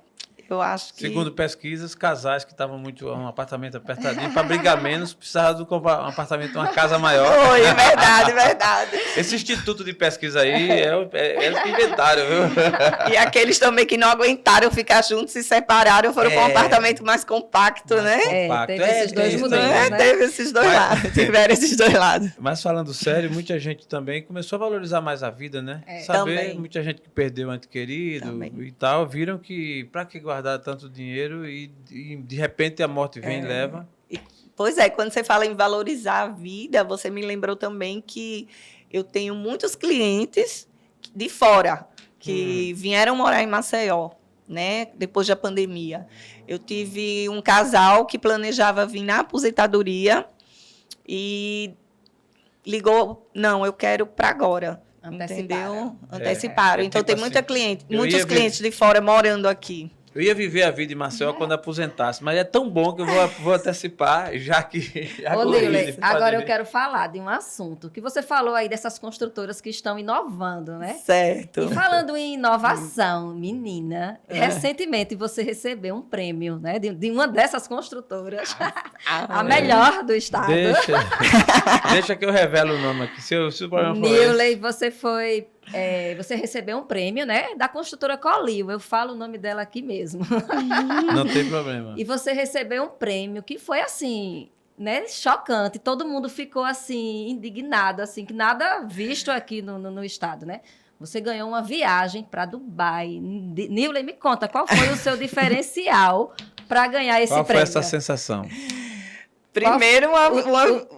Eu acho que... Segundo pesquisas, casais que estavam muito um apartamento apertadinho, para brigar menos, precisavam comprar um apartamento, uma casa maior. Foi, é verdade, verdade. Esse instituto de pesquisa aí é o que inventaram, viu? E aqueles também que não aguentaram ficar juntos, se separaram, foram para um apartamento mais compacto, né? Teve esses dois isso modelos, aí. né? Teve esses dois lados, tiveram esses dois lados. Mas falando sério, muita gente também começou a valorizar mais a vida, né? Saber, Também. muita gente que perdeu o ente querido Também. e tal, viram que para que guardar tanto dinheiro e de repente a morte vem e leva. Pois é, quando você fala em valorizar a vida, você me lembrou também que eu tenho muitos clientes de fora que vieram morar em Maceió, né? Depois da pandemia. Eu tive um casal que planejava vir na aposentadoria e ligou, não, eu quero para agora. Entendeu? Anteciparam. Então, tipo tem muita assim, muitos clientes de fora morando aqui. Eu ia viver a vida em Maceió quando aposentasse, mas é tão bom que eu vou antecipar, já que... Ô, Niley, agora eu quero falar de um assunto que você falou aí dessas construtoras que estão inovando, né? Certo. E falando em inovação, menina, recentemente você recebeu um prêmio, né? De uma dessas construtoras, a melhor do estado. Deixa que eu revelo o nome aqui. Se o problema for Niley, você foi... você recebeu um prêmio, né? Da construtora Colil. Eu falo o nome dela aqui mesmo. Não tem problema. E você recebeu um prêmio que foi assim, né? Chocante. Todo mundo ficou assim, indignado, assim, que nada visto aqui no estado, né? Você ganhou uma viagem para Dubai. Niley, me conta, qual foi o seu diferencial para ganhar esse prêmio? Qual foi essa sensação? Primeiro,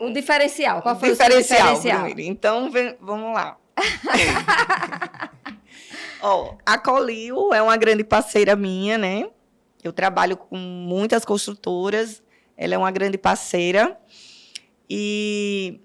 o diferencial. Qual foi diferencial, o seu diferencial? Primeiro. Então, vamos lá. A Colil é uma grande parceira minha, né? Eu trabalho com muitas construtoras, ela é uma grande parceira e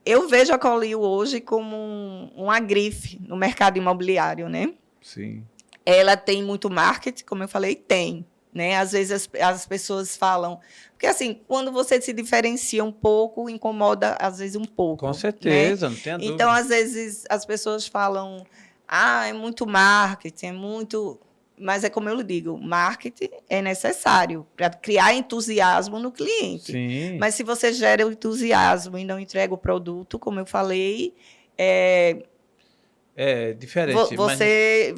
eu vejo a Colil hoje como uma grife no mercado imobiliário, né? Sim. Ela tem muito marketing, como eu falei, tem, né? Às vezes as pessoas falam... Porque, assim, quando você se diferencia um pouco, incomoda, às vezes, um pouco. Com certeza, né? Não tenha dúvida. Então, às vezes, as pessoas falam... é muito marketing, é muito... Mas é como eu digo, marketing é necessário para criar entusiasmo no cliente. Sim. Mas se você gera o entusiasmo e não entrega o produto, como eu falei... É diferente. Você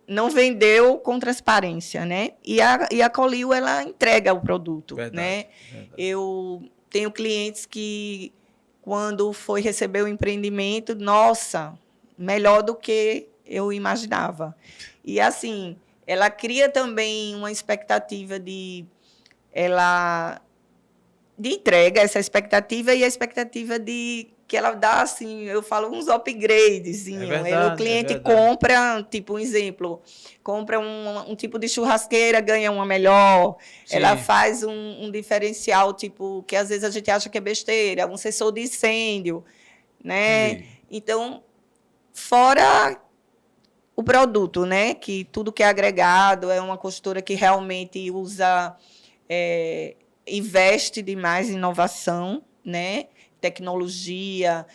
não vendeu com transparência, né? E a Colil, ela entrega o produto, verdade, né? Verdade. Eu tenho clientes que, quando foi receber o empreendimento, nossa, melhor do que eu imaginava. E, assim, ela cria também uma expectativa de entrega, essa expectativa, e a expectativa de que ela dá, assim, eu falo, uns upgrades. O cliente compra, tipo, um exemplo, compra um tipo de churrasqueira, ganha uma melhor. Sim. Ela faz um diferencial, tipo, que às vezes a gente acha que é besteira, um sensor de incêndio, né? Sim. Então, fora o produto, né? Que tudo que é agregado, é uma construtora que realmente usa, investe demais em inovação, né? Tecnologia,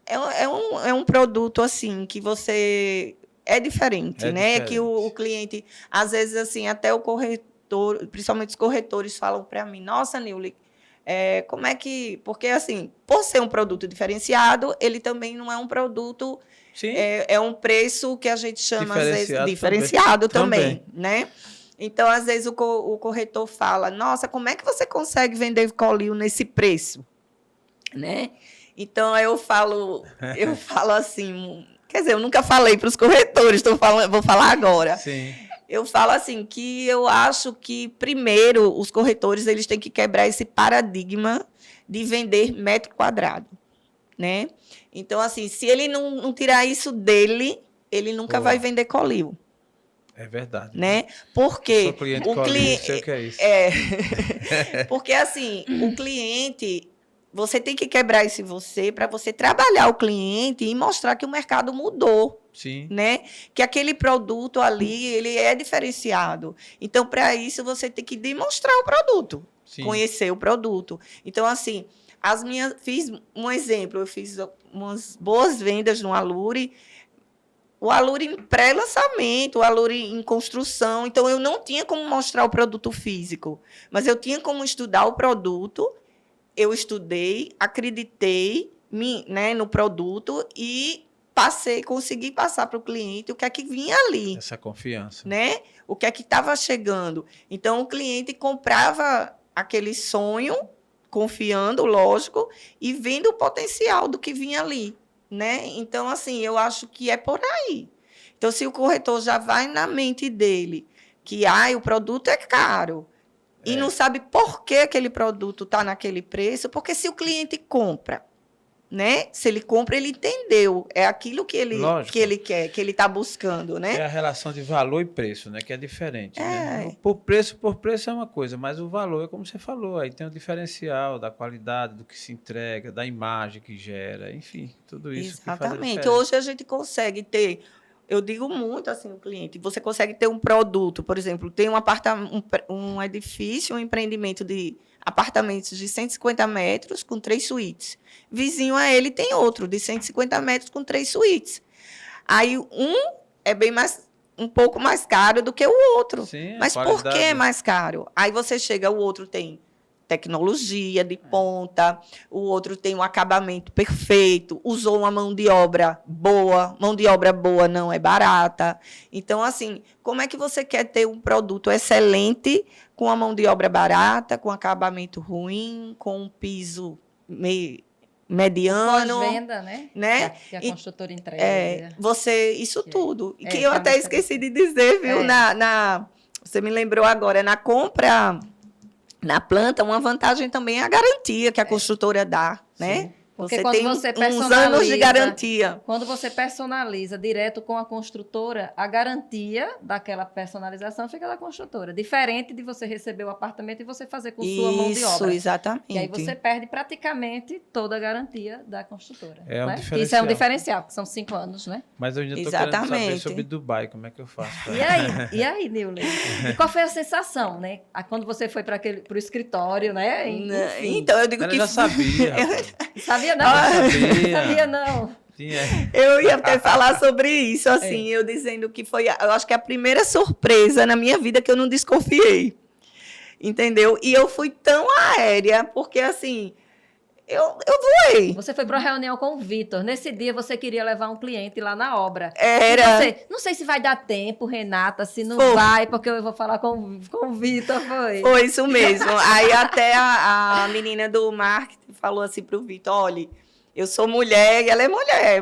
é um produto assim que você é diferente, né? Diferente. Que o cliente, às vezes, assim, até o corretor, principalmente os corretores, falam para mim: nossa, Niley, como é que... Porque, assim, por ser um produto diferenciado, ele também não é um produto... Sim. É um preço que a gente chama, às vezes, diferenciado também, né? Então, às vezes, o corretor fala: nossa, como é que você consegue vender Colil nesse preço? Né? Então, eu falo assim... Quer dizer, eu nunca falei para os corretores, vou falar agora. Sim. Eu falo assim, que eu acho que, primeiro, os corretores eles têm que quebrar esse paradigma de vender metro quadrado. Né? Então, assim, se ele não tirar isso dele, ele nunca vai vender Colil. É verdade. Né? Porque o cliente sei o que é isso. Porque, assim, o cliente, você tem que quebrar isso em você para você trabalhar o cliente e mostrar que o mercado mudou. Sim. Né? Que aquele produto ali, ele é diferenciado. Então, para isso, você tem que demonstrar o produto. Sim. Conhecer o produto. Então, assim, fiz um exemplo, eu fiz umas boas vendas no Alure. o Alure em pré-lançamento, o Alure em construção. Então, eu não tinha como mostrar o produto físico, mas eu tinha como estudar o produto. Eu estudei, acreditei né, no produto e consegui passar para o cliente o que é que vinha ali. Essa confiança. Né? O que é que estava chegando. Então, o cliente comprava aquele sonho, confiando, lógico, e vendo o potencial do que vinha ali. Né? Então, assim, eu acho que é por aí. Então, se o corretor já vai na mente dele que o produto é caro e não sabe por que aquele produto está naquele preço, porque se o cliente compra, né? Se ele compra, ele entendeu. É aquilo que ele quer, que ele está buscando, né? É a relação de valor e preço, né? Que é diferente. Né? Por preço é uma coisa, mas o valor é como você falou. Aí tem o diferencial da qualidade, do que se entrega, da imagem que gera, enfim, tudo isso. Exatamente. Hoje a gente consegue ter, eu digo muito assim ao cliente, você consegue ter um produto, por exemplo, tem um edifício, um empreendimento de apartamentos de 150 metros com 3 suítes. Vizinho a ele tem outro de 150 metros com 3 suítes. Aí é um pouco mais caro do que o outro. Sim, mas por que é mais caro? Aí você chega, o outro tem tecnologia de ponta, o outro tem um acabamento perfeito, usou uma mão de obra boa não é barata. Então, assim, como é que você quer ter um produto excelente com a mão de obra barata, com acabamento ruim, com um piso mediano? Pós-venda, né? Que a construtora entrega. Isso tudo. E que eu até esqueci de dizer, viu? Você me lembrou agora, na compra... Na planta, uma vantagem também é a garantia que a construtora dá, né? Sim. Porque você quando tem você uns anos de garantia. Quando você personaliza direto com a construtora, a garantia daquela personalização fica da construtora. Diferente de você receber o apartamento e você fazer com sua mão de obra. Isso, exatamente. E aí você perde praticamente toda a garantia da construtora. É um né? diferencial. Isso é um diferencial, porque são 5 anos, né? Mas eu ainda estou querendo saber sobre Dubai, como é que eu faço? E aí, Nilce? E qual foi a sensação, né? Quando você foi para o escritório, né? Enfim. Então, eu digo Ela que... já sabia. Sabia não? Sabia não. Eu ia até falar sobre isso, assim, eu dizendo que foi, eu acho que a primeira surpresa na minha vida que eu não desconfiei, entendeu? E eu fui tão aérea, porque, assim, eu voei. Você foi para uma reunião com o Vitor. Nesse dia, você queria levar um cliente lá na obra. Era. Não sei se vai dar tempo, Renata, se não vai, porque eu vou falar com o Vitor, Foi isso mesmo. Aí até a menina do marketing falou assim para o Vitor, olha... Eu sou mulher e ela é mulher.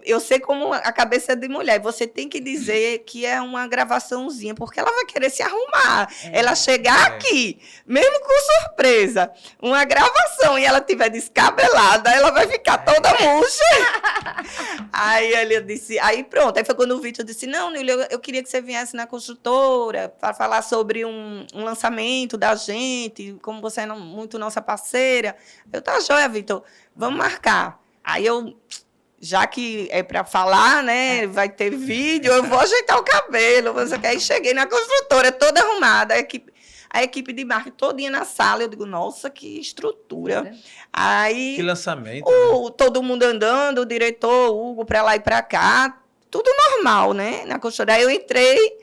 Eu sei como a cabeça de mulher. Você tem que dizer que é uma gravaçãozinha, porque ela vai querer se arrumar. Ela chegar aqui, mesmo com surpresa, uma gravação, e ela estiver descabelada, ela vai ficar toda murcha. Aí ele disse, aí pronto. Aí foi quando o Vitor disse, não, Nília, eu queria que você viesse na construtora para falar sobre um lançamento da gente, como você é muito nossa parceira. Eu, tá joia, Vitor. Vamos marcar. Aí já que é para falar, né, vai ter vídeo, eu vou ajeitar o cabelo. Aí cheguei na construtora, toda arrumada, a equipe de marketing todinha na sala. Eu digo, nossa, que estrutura. Aí, que lançamento. Todo mundo andando, o diretor, o Hugo, para lá e para cá. Tudo normal, né, na construtora. Aí eu entrei,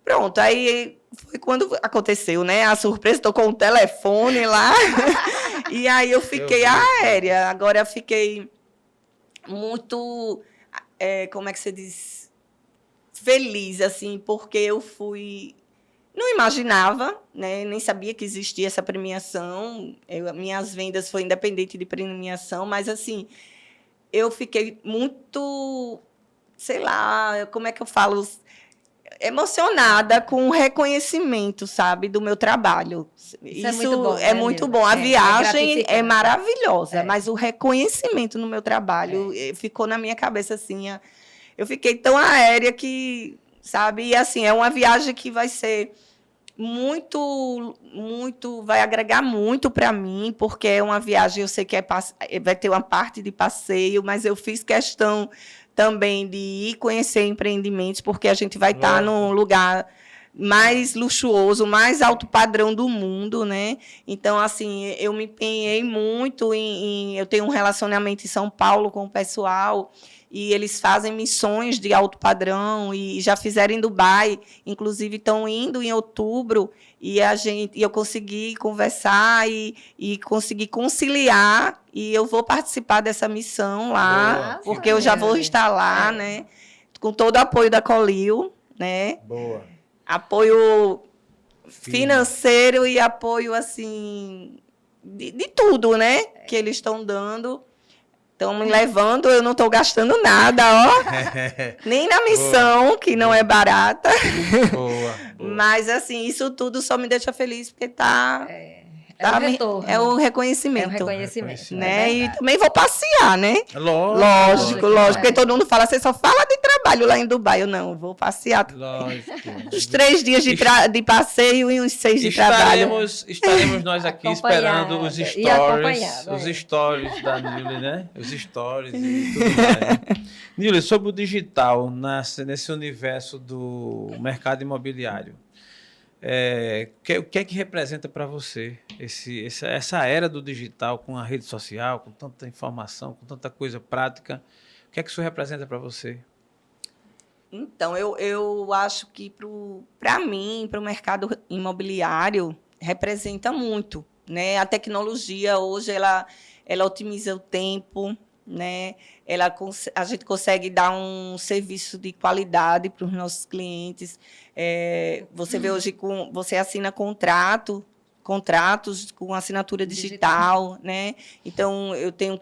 pronto, aí... Foi quando aconteceu, né? A surpresa, estou com o telefone lá. E aí eu fiquei aérea. Agora eu fiquei muito, como é que você diz? Feliz, assim, porque eu fui... Não imaginava, né? Nem sabia que existia essa premiação. Minhas vendas foram independente de premiação, mas, assim, eu fiquei muito, sei lá, como é que eu falo... emocionada com o reconhecimento, sabe, do meu trabalho. Isso é muito bom. A viagem é maravilhosa, mas o reconhecimento no meu trabalho ficou na minha cabeça, assim. Eu fiquei tão aérea que, sabe, e assim, é uma viagem que vai ser vai agregar muito para mim, porque é uma viagem, eu sei que vai ter uma parte de passeio, mas eu fiz questão também de ir conhecer empreendimentos, porque a gente vai estar num lugar mais luxuoso, mais alto padrão do mundo, né? Então, assim, eu me empenhei muito eu tenho um relacionamento em São Paulo com o pessoal, e eles fazem missões de alto padrão e já fizeram em Dubai, inclusive estão indo em outubro, e eu consegui conversar e consegui conciliar, e eu vou participar dessa missão lá, Boa, porque eu já vou estar lá, né, com todo o apoio da Colil, né? Boa. Apoio financeiro e apoio, assim, de tudo, né? Que eles estão dando. Estão me levando, eu não estou gastando nada, ó. Nem na missão, que não é barata. Boa. Mas, assim, isso tudo só me deixa feliz, porque tá... É um retorno. É um reconhecimento. É um reconhecimento. Né? E também vou passear, né? Lógico. Lógico. Porque todo mundo fala, você só fala de trabalho lá em Dubai. Eu não, vou passear. Lógico. Os 3 dias de passeio e uns 6 de trabalho. Estaremos nós aqui esperando os acompanhada, stories da Nilly, né? Os stories e tudo mais. Né? Nilly, sobre o digital, nesse universo do mercado imobiliário, o que é que representa para você essa era do digital, com a rede social, com tanta informação, com tanta coisa prática? O que é que isso representa para você? Então, eu acho que para mim, para o mercado imobiliário, representa muito, né? A tecnologia hoje ela otimiza o tempo, né? A gente consegue dar um serviço de qualidade para os nossos clientes. Você vê hoje você assina contratos com assinatura digital, né? Então eu tenho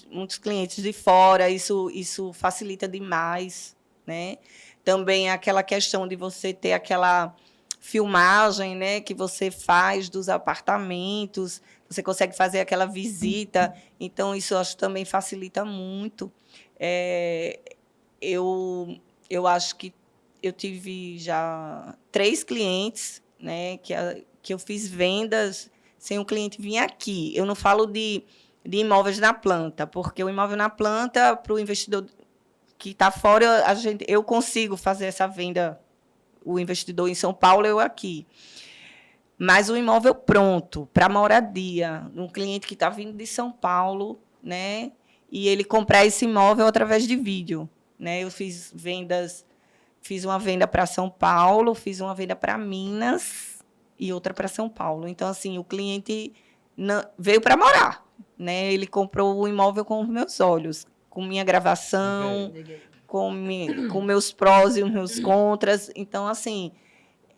muitos clientes de fora, isso facilita demais, né? Também aquela questão de você ter aquela filmagem, né, que você faz dos apartamentos, você consegue fazer aquela visita, então isso eu acho que também facilita muito. Eu acho que eu tive já 3 clientes, né, que eu fiz vendas sem o cliente vir aqui. Eu não falo de imóveis na planta, porque o imóvel na planta, para o investidor que está fora, eu consigo fazer essa venda, o investidor em São Paulo, eu aqui. Mas o imóvel pronto, para moradia, um cliente que está vindo de São Paulo, né, e ele comprar esse imóvel através de vídeo, né? Eu fiz uma venda para São Paulo, fiz uma venda para Minas e outra para São Paulo. Então, assim, o cliente veio para morar, né? Ele comprou o imóvel com os meus olhos, com minha gravação, com meus prós e os meus contras. Então, assim,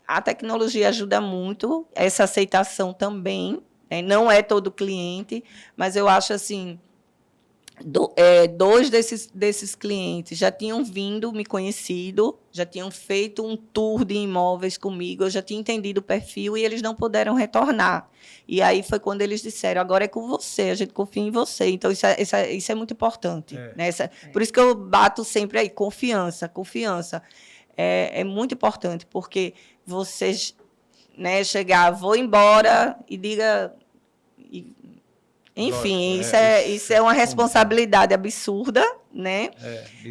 a tecnologia ajuda muito, essa aceitação também, né? Não é todo cliente, mas eu acho assim, 2 desses clientes já tinham vindo, me conhecido, já tinham feito um tour de imóveis comigo, eu já tinha entendido o perfil e eles não puderam retornar. E aí foi quando eles disseram, agora é com você, a gente confia em você. Então, isso é muito importante. Né? Por isso que eu bato sempre aí, confiança. É muito importante, porque você, né, chegar, vou embora e diga... Enfim, isso é uma responsabilidade absurda, né?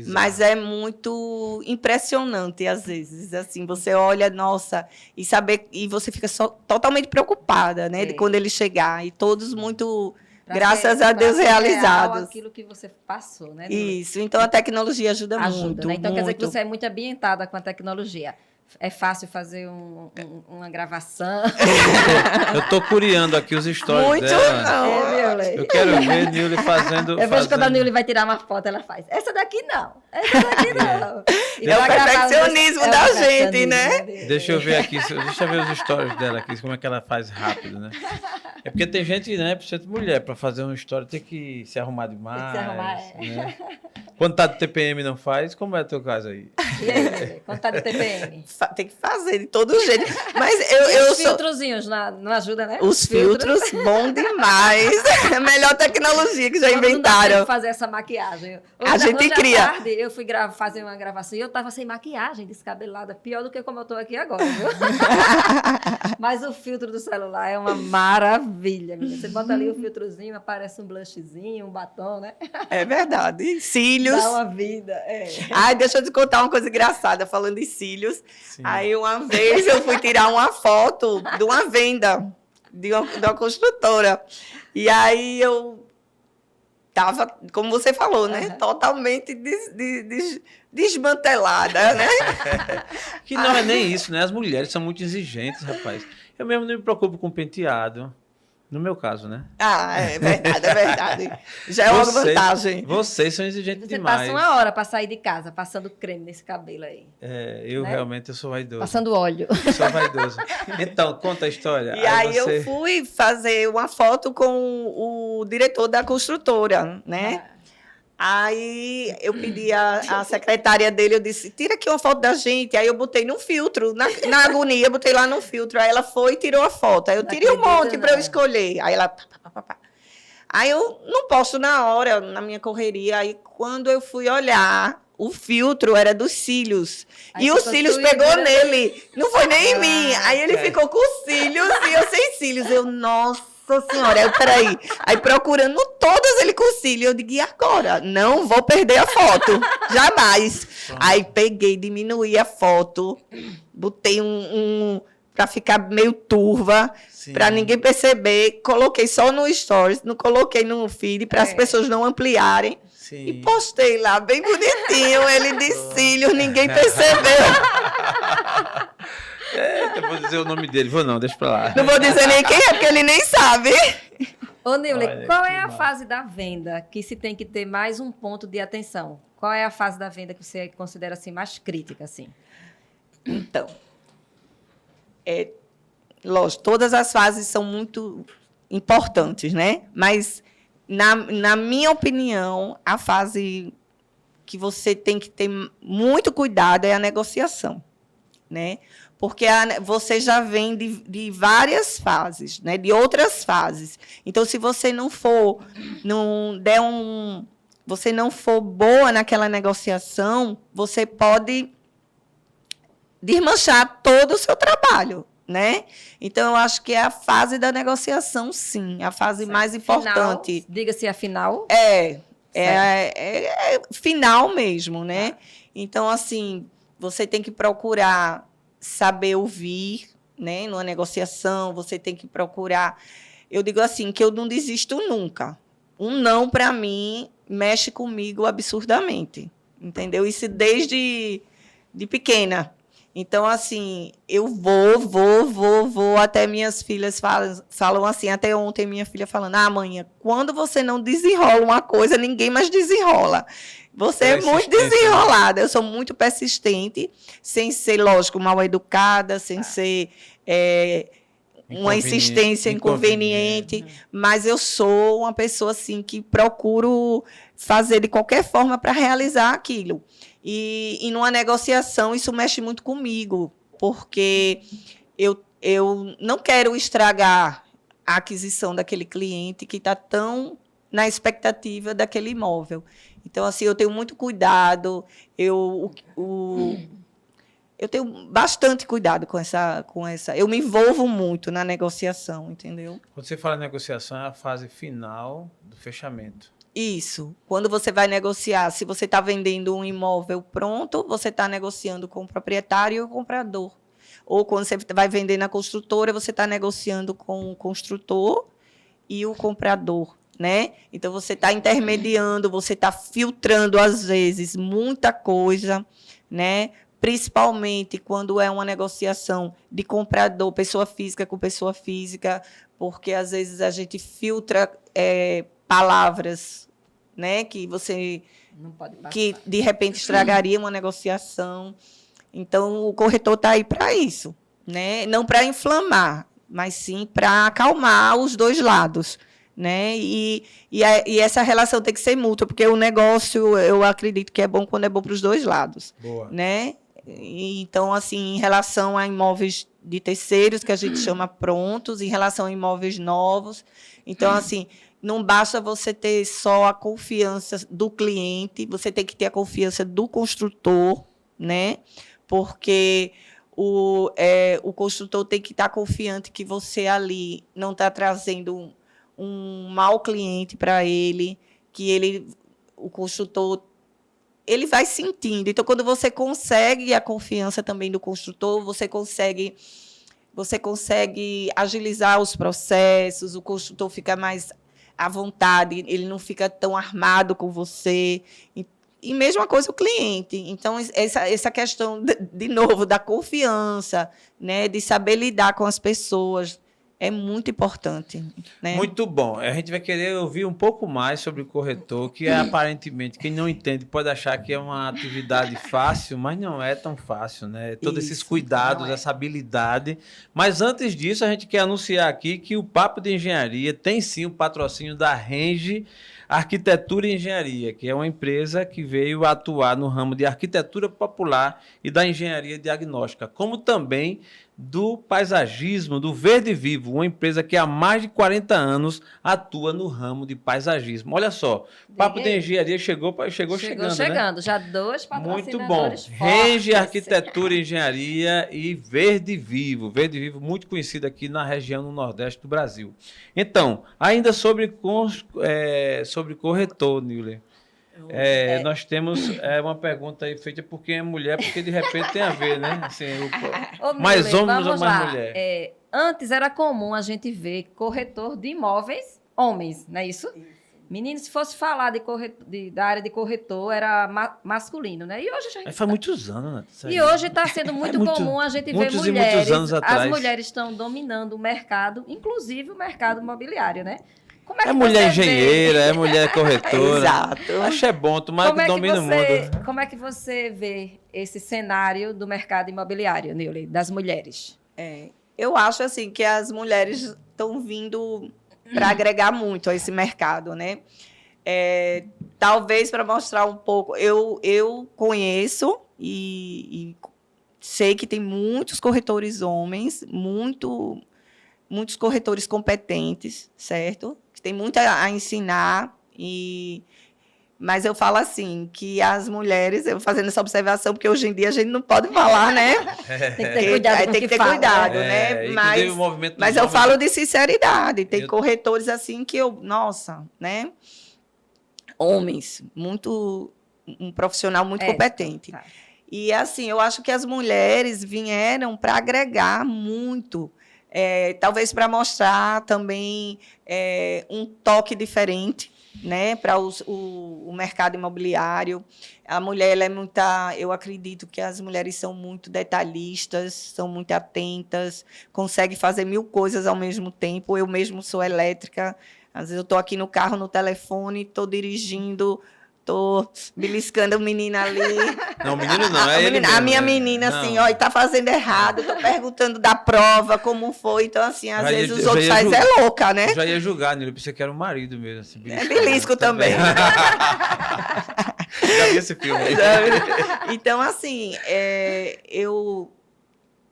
Mas é muito impressionante, às vezes. Assim, você olha, nossa, e você fica totalmente preocupada, né? De quando ele chegar. E todos muito, graças a Deus, realizados. Aquilo que você passou, né? Isso, então a tecnologia ajuda muito. Né? Então muito. Quer dizer que você é muito ambientada com a tecnologia. É fácil fazer uma gravação. Eu tô curiando aqui os stories muito dela. Não. Eu quero ver Nilly fazendo... Eu vejo quando a Nilly vai tirar uma foto, ela faz. Essa daqui não. Essa daqui não. É o perfeccionismo da gente, né? Deixa eu ver aqui. Deixa eu ver os stories dela aqui, como é que ela faz rápido, né? É porque tem gente, né, principalmente mulher, para fazer uma história tem que se arrumar demais. Tem que se arrumar, né? Quando tá de TPM não faz, como é o teu caso aí? E aí, quando tá de TPM? Tem que fazer de todo jeito. Mas os filtrozinhos não ajudam, né? Os filtros, bom demais. É a melhor tecnologia que já inventaram. Não dá fazer essa maquiagem. A gente cria. À tarde, eu fui fazer uma gravação e eu tava sem maquiagem, descabelada. Pior do que como eu tô aqui agora, viu? Mas o filtro do celular é uma maravilha, menina. Você bota ali o filtrozinho, aparece um blushzinho, um batom, né? É verdade. Cílios. Dá uma vida, Ai, deixa eu te contar uma coisa engraçada, falando de cílios. Sim. Aí, uma vez, eu fui tirar uma foto de uma venda de uma construtora. E aí, eu estava, como você falou, né? Totalmente desmantelada, né? Que não é nem isso, né? As mulheres são muito exigentes, rapaz. Eu mesmo não me preocupo com penteado. No meu caso, né? Ah, é verdade, é verdade. Já é uma vantagem. Vocês são exigentes Você demais. passa uma hora para sair de casa, passando creme nesse cabelo aí. Eu né? realmente eu sou vaidoso. Passando óleo. Eu sou vaidoso. Então, conta a história. E aí você... eu fui fazer uma foto com o diretor da construtora, né? Aí eu pedi a secretária dele, eu disse, tira aqui uma foto da gente. Aí eu botei num filtro, na agonia, botei lá no filtro. Aí ela foi e tirou a foto. Aí eu tirei um monte para eu escolher. Aí ela... Aí eu não posto na hora, na minha correria. Aí quando eu fui olhar, o filtro era dos cílios. Aí e os cílios pegou nele. Não foi nem em mim. Aí ele ficou com os cílios e eu sem cílios. Eu, nossa senhora, aí, peraí. Aí procurando todas ele com cílio. Eu digo, e agora? Não vou perder a foto. Jamais. Aí peguei, diminuí a foto. Botei para ficar meio turva, para ninguém perceber. Coloquei só no stories, não coloquei no feed, para as pessoas não ampliarem. Sim. E postei lá, bem bonitinho, ele de cílios, ninguém percebeu. Eita, vou dizer o nome dele. Vou não, deixa pra lá. Não vou dizer nem quem é, porque ele nem sabe. Ô, Nilly, qual é a fase da venda que se tem que ter mais um ponto de atenção? Qual é a fase da venda que você considera assim, mais crítica? Assim? Então, lógico, todas as fases são muito importantes, né? Mas, na minha opinião, a fase que você tem que ter muito cuidado é a negociação, né? Porque você já vem de várias fases, né? De outras fases. Então, se você você não for boa naquela negociação, você pode desmanchar todo o seu trabalho, né? Então, eu acho que é a fase da negociação, sim, a fase mais importante. Diga-se a final. É final mesmo, né? Então, assim, você tem que procurar saber ouvir, né? Numa negociação, você tem que procurar... Eu digo assim, que eu não desisto nunca. Um não, para mim, mexe comigo absurdamente, entendeu? Isso desde de pequena. Então, assim, eu vou, até minhas filhas falam assim, até ontem minha filha falando, mãe, quando você não desenrola uma coisa, ninguém mais desenrola. Você é muito desenrolada, eu sou muito persistente, sem ser, lógico, mal educada, sem ser uma insistência inconveniente, mas eu sou uma pessoa assim que procuro fazer de qualquer forma para realizar aquilo. E numa negociação, isso mexe muito comigo, porque eu não quero estragar a aquisição daquele cliente que está tão na expectativa daquele imóvel. Então, assim, eu tenho muito cuidado, eu tenho bastante cuidado com essa... Eu me envolvo muito na negociação, entendeu? Quando você fala em negociação, é a fase final do fechamento. Isso. Quando você vai negociar, se você está vendendo um imóvel pronto, você está negociando com o proprietário e o comprador. Ou quando você vai vender na construtora, você está negociando com o construtor e o comprador, né? Então, você está intermediando, você está filtrando, às vezes, muita coisa, né? Principalmente quando é uma negociação de comprador, pessoa física com pessoa física, porque, às vezes, a gente filtra palavras, né, que você não pode passar, que de repente estragaria uma negociação. Então, o corretor está aí para isso, né? Não para inflamar, mas sim para acalmar os dois lados, né? E essa relação tem que ser mútua, porque o negócio, eu acredito que é bom quando é bom para os dois lados. Boa. Né? Então, assim, em relação a imóveis de terceiros, que a gente chama prontos, em relação a imóveis novos. Então, assim, não basta você ter só a confiança do cliente, você tem que ter a confiança do construtor, né? Porque o construtor tem que estar confiante que você ali não está trazendo um mau cliente para ele, que o construtor ele vai sentindo. Então, quando você consegue a confiança também do construtor, você consegue agilizar os processos, o construtor fica mais à vontade, ele não fica tão armado com você. E mesma coisa o cliente. Então, essa questão, de novo, da confiança, né, de saber lidar com as pessoas, é muito importante. Né? Muito bom. A gente vai querer ouvir um pouco mais sobre o corretor, que aparentemente, quem não entende pode achar que é uma atividade fácil, mas não é tão fácil, né? Todos esses cuidados, essa habilidade. Mas antes disso, a gente quer anunciar aqui que o Papo de Engenharia tem sim o patrocínio da Renge Arquitetura e Engenharia, que é uma empresa que veio atuar no ramo de arquitetura popular e da engenharia diagnóstica, como também do paisagismo, do Verde Vivo, uma empresa que há mais de 40 anos atua no ramo de paisagismo. Olha só, Papo de Engenharia chegou chegando, né? Já 2 Muito bom. patrocinadores Renge fortes. Arquitetura e Engenharia e Verde Vivo. Verde Vivo muito conhecido aqui na região do Nordeste do Brasil. Então, ainda sobre corretor, Nillen. Nós temos uma pergunta aí feita por quem é mulher, porque de repente tem a ver, né? Assim, mais homens ou mais mulher? Antes era comum a gente ver corretor de imóveis homens, não é isso? Menino, se fosse falar da área de corretor, era masculino, né? E hoje a gente Faz muitos anos, né? E hoje está sendo muito comum a gente ver mulheres. Muitos anos atrás. As mulheres estão dominando o mercado, inclusive o mercado imobiliário, né? Como é mulher engenheira, é mulher corretora. Exato. Acho bom, tomara que domine o mundo. Como é que você vê esse cenário do mercado imobiliário, Nillen, das mulheres? Eu acho assim que as mulheres estão vindo para agregar muito a esse mercado, né? Talvez para mostrar um pouco. Eu conheço e sei que tem muitos corretores homens, muitos corretores competentes, certo? Que tem muito a ensinar, mas eu falo assim, que as mulheres, eu fazendo essa observação, porque hoje em dia a gente não pode falar, né? Tem que ter cuidado tem que ter cuidado, né? Mas eu falo de sinceridade. Tem corretores assim que nossa, né? Homens, um profissional muito competente. Tá. E assim, eu acho que as mulheres vieram para agregar muito. Talvez para mostrar também um toque diferente, né, para o mercado imobiliário. A mulher, eu acredito que as mulheres são muito detalhistas, são muito atentas, conseguem fazer 1000 coisas ao mesmo tempo. Eu mesmo sou elétrica, às vezes eu estou aqui no carro, no telefone, estou dirigindo, estou beliscando a menina ali. Não, o menino não, é ele mesmo. A minha menina, assim, ó, e tá fazendo errado, estou perguntando da prova, como foi. Então, assim, às vezes os outros fazem louca, né? Eu já ia julgar, Nillen, pensei que era o marido mesmo. Assim, belisco também. Já vi esse filme. Então, assim,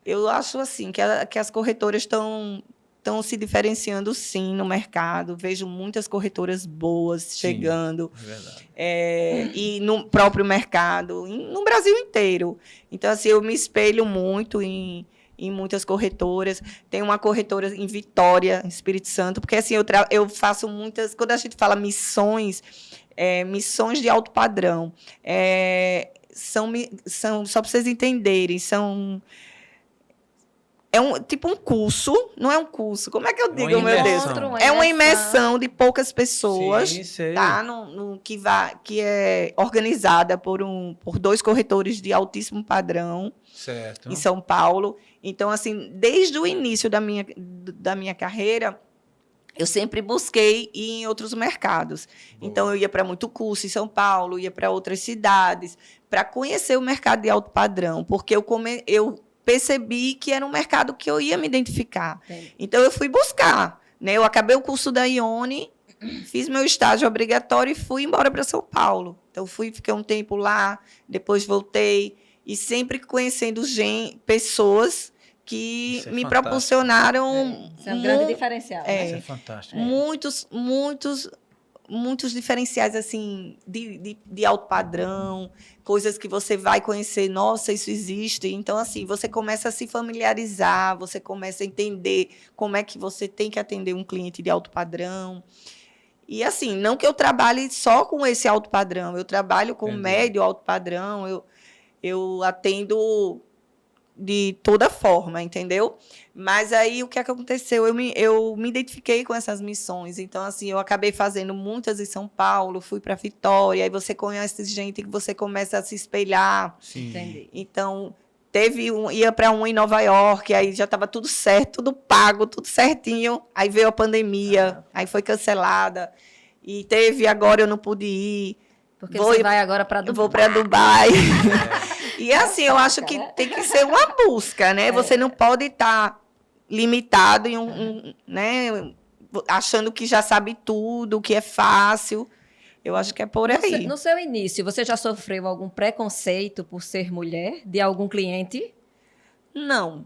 eu acho assim que as corretoras estão se diferenciando, sim, no mercado. Vejo muitas corretoras boas chegando. Sim, é verdade. E no próprio mercado, no Brasil inteiro. Então, assim, eu me espelho muito em muitas corretoras. Tem uma corretora em Vitória, Espírito Santo, porque assim, eu faço muitas... Quando a gente fala missões, missões de alto padrão, são, só para vocês entenderem, são... tipo um curso, não é um curso. Como é que eu digo, meu Deus? É uma imersão de poucas pessoas, sim, tá? Que é organizada por 2 corretores de altíssimo padrão, certo, em São Paulo. Então, assim, desde o início da minha carreira, eu sempre busquei ir em outros mercados. Boa. Então, eu ia para muito curso em São Paulo, ia para outras cidades, para conhecer o mercado de alto padrão, porque eu percebi que era um mercado que eu ia me identificar. Entendi. Então, eu fui buscar. Né? Eu acabei o curso da Ione, fiz meu estágio obrigatório e fui embora para São Paulo. Então, fiquei um tempo lá, depois voltei, e sempre conhecendo pessoas que me proporcionaram... Isso é um grande diferencial. Isso é fantástico. Muitos diferenciais assim de alto padrão, coisas que você vai conhecer, nossa, isso existe. Então, assim, você começa a se familiarizar, você começa a entender como é que você tem que atender um cliente de alto padrão. E, assim, não que eu trabalhe só com esse alto padrão, eu trabalho com médio alto padrão, eu atendo de toda forma, entendeu? Mas aí, o que é que aconteceu? Eu me identifiquei com essas missões. Então, assim, eu acabei fazendo muitas em São Paulo, fui para Vitória, aí você conhece gente que você começa a se espelhar. Sim. Entendi. Então, ia para um em Nova York, aí já estava tudo certo, tudo pago, tudo certinho. Aí veio a pandemia, aí foi cancelada. E agora eu não pude ir. Porque você vai agora para Dubai. Vou para Dubai. E assim, eu acho que tem que ser uma busca, né? Você não pode estar limitado em né? Achando que já sabe tudo, que é fácil. Eu acho que é por aí. No seu início, você já sofreu algum preconceito por ser mulher de algum cliente? Não,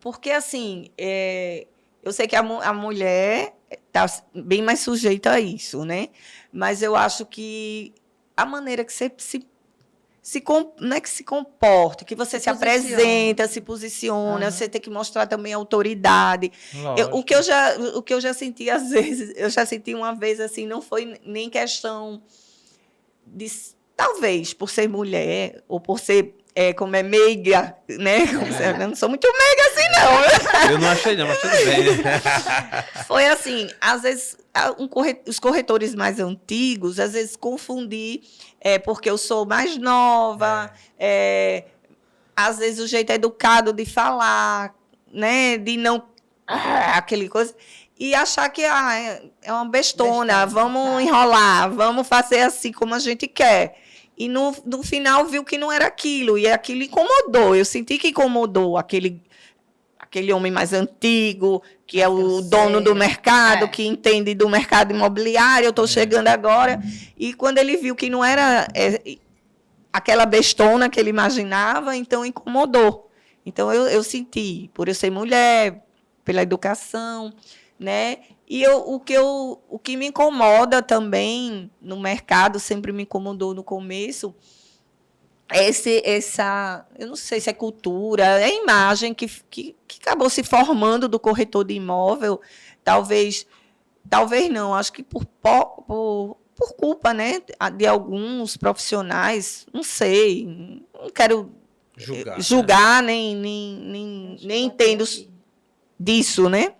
porque assim, eu sei que a mulher está bem mais sujeita a isso, né? Mas eu acho que a maneira que você não é que se comporta, que você se apresenta, se posiciona, você tem que mostrar também autoridade. O que eu já senti às vezes, eu já senti uma vez assim, não foi nem questão de, talvez por ser mulher ou por ser como é meiga, né? Eu não sou muito meiga assim, não. Eu não achei não, mas tudo bem. Foi assim, às vezes os corretores mais antigos, às vezes confundi porque eu sou mais nova, às vezes o jeito educado de falar, né? De não aquele coisa e achar que é uma bestona, vamos enrolar, vamos fazer assim como a gente quer. E no final viu que não era aquilo, e aquilo incomodou. Eu senti que incomodou aquele homem mais antigo, que é o dono do mercado, que entende do mercado imobiliário. Eu estou chegando agora. E quando ele viu que não era aquela bestona que ele imaginava, então incomodou. Então eu senti, por eu ser mulher, pela educação, né? E o que me incomoda também no mercado, sempre me incomodou no começo, é eu não sei se é cultura, é a imagem que acabou se formando do corretor de imóvel, talvez não, acho que por culpa, né, de alguns profissionais, não sei, não quero julgar né? nem entendo disso, né?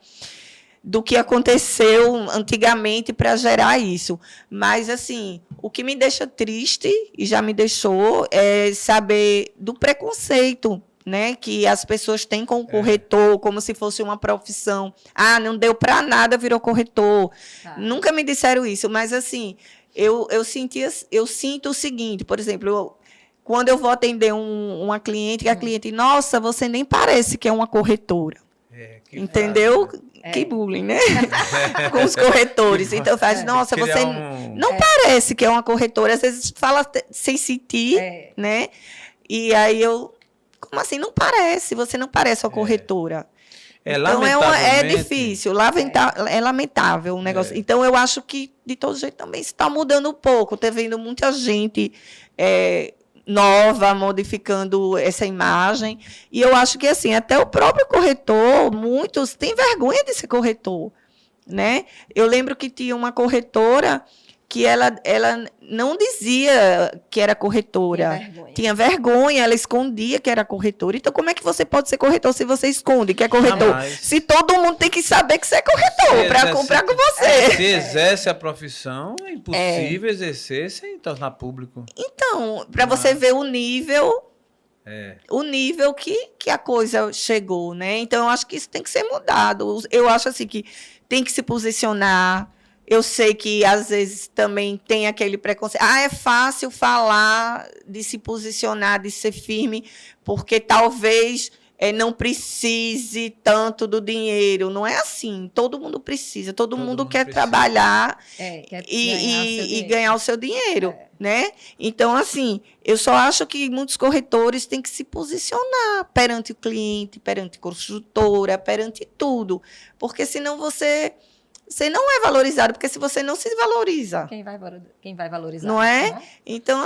Do que aconteceu antigamente para gerar isso. Mas, assim, o que me deixa triste, e já me deixou, é saber do preconceito, né, que as pessoas têm com o corretor, como se fosse uma profissão. Ah, não deu para nada, virou corretor. Nunca me disseram isso, mas, assim, eu sinto o seguinte, por exemplo, quando eu vou atender uma cliente, que a cliente, nossa, você nem parece que é uma corretora. Entendeu? Que bullying, né? Com os corretores. Então faz, nossa, você não parece que é uma corretora. Às vezes fala sem sentir, né? E aí como assim? Não parece, você não parece uma corretora. Então é difícil, é lamentável o negócio. Então eu acho que, de todo jeito, também está mudando um pouco. Está vendo muita gente nova, modificando essa imagem. E eu acho que, assim, até o próprio corretor, muitos têm vergonha de ser corretor, né? Eu lembro que tinha uma corretora que ela não dizia que era corretora. Tinha vergonha, ela escondia que era corretora. Então, como é que você pode ser corretor se você esconde que é corretor? Se todo mundo tem que saber que você é corretor para comprar com você. Se exerce a profissão, é impossível exercer sem tornar público. Então, para você ver o nível que a coisa chegou, né? Então, eu acho que isso tem que ser mudado. Eu acho assim que tem que se posicionar. Eu sei que, às vezes, também tem aquele preconceito. É fácil falar, de se posicionar, de ser firme, porque talvez não precise tanto do dinheiro. Não é assim. Todo mundo precisa. Todo mundo quer trabalhar e ganhar o seu dinheiro. Né? Então, assim, eu só acho que muitos corretores têm que se posicionar perante o cliente, perante a construtora, perante tudo. Porque, senão, você não é valorizado, porque se você não se valoriza... Quem vai valorizar? Não é? Né? Então,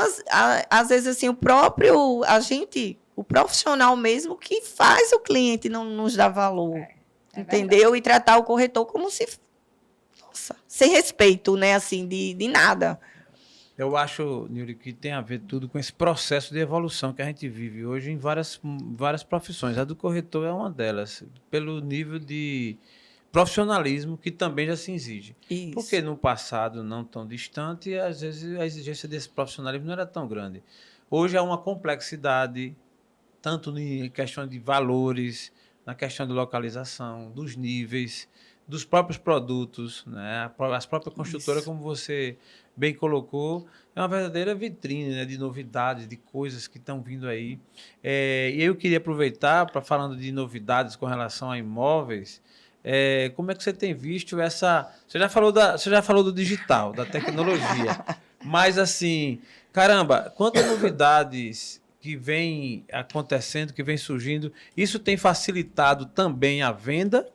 às vezes, assim, o profissional mesmo, que faz o cliente não nos dar valor. Entendeu? Verdade. E tratar o corretor como se... Nossa, sem respeito, né? Assim, de nada. Eu acho, Nilly, que tem a ver tudo com esse processo de evolução que a gente vive hoje em várias profissões. A do corretor é uma delas, pelo nível de profissionalismo que também já se exige. Isso. Porque no passado, não tão distante, às vezes a exigência desse profissionalismo não era tão grande. Hoje há uma complexidade, tanto em questão de valores, na questão de localização, dos níveis, dos próprios produtos, né? As próprias construtoras, como você bem colocou, é uma verdadeira vitrine, né? De novidades, de coisas que estão vindo aí. E eu queria aproveitar, para falando de novidades com relação a imóveis, como é que você tem visto essa... Você já falou do digital, da tecnologia, mas assim, caramba, quantas novidades que vem acontecendo, que vem surgindo, isso tem facilitado também a venda,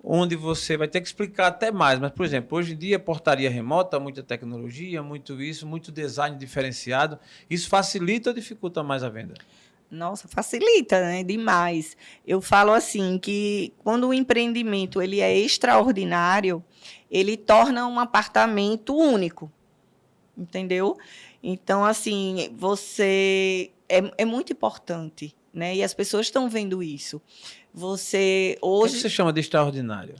onde você vai ter que explicar até mais. Mas, por exemplo, hoje em dia, portaria remota, muita tecnologia, muito isso, muito design diferenciado. Isso facilita ou dificulta mais a venda? Nossa, facilita, né? Demais. Eu falo assim que quando o empreendimento ele é extraordinário, ele torna um apartamento único, entendeu? Então, assim, você é muito importante, né? E as pessoas estão vendo isso. Você hoje. O que você chama de extraordinário?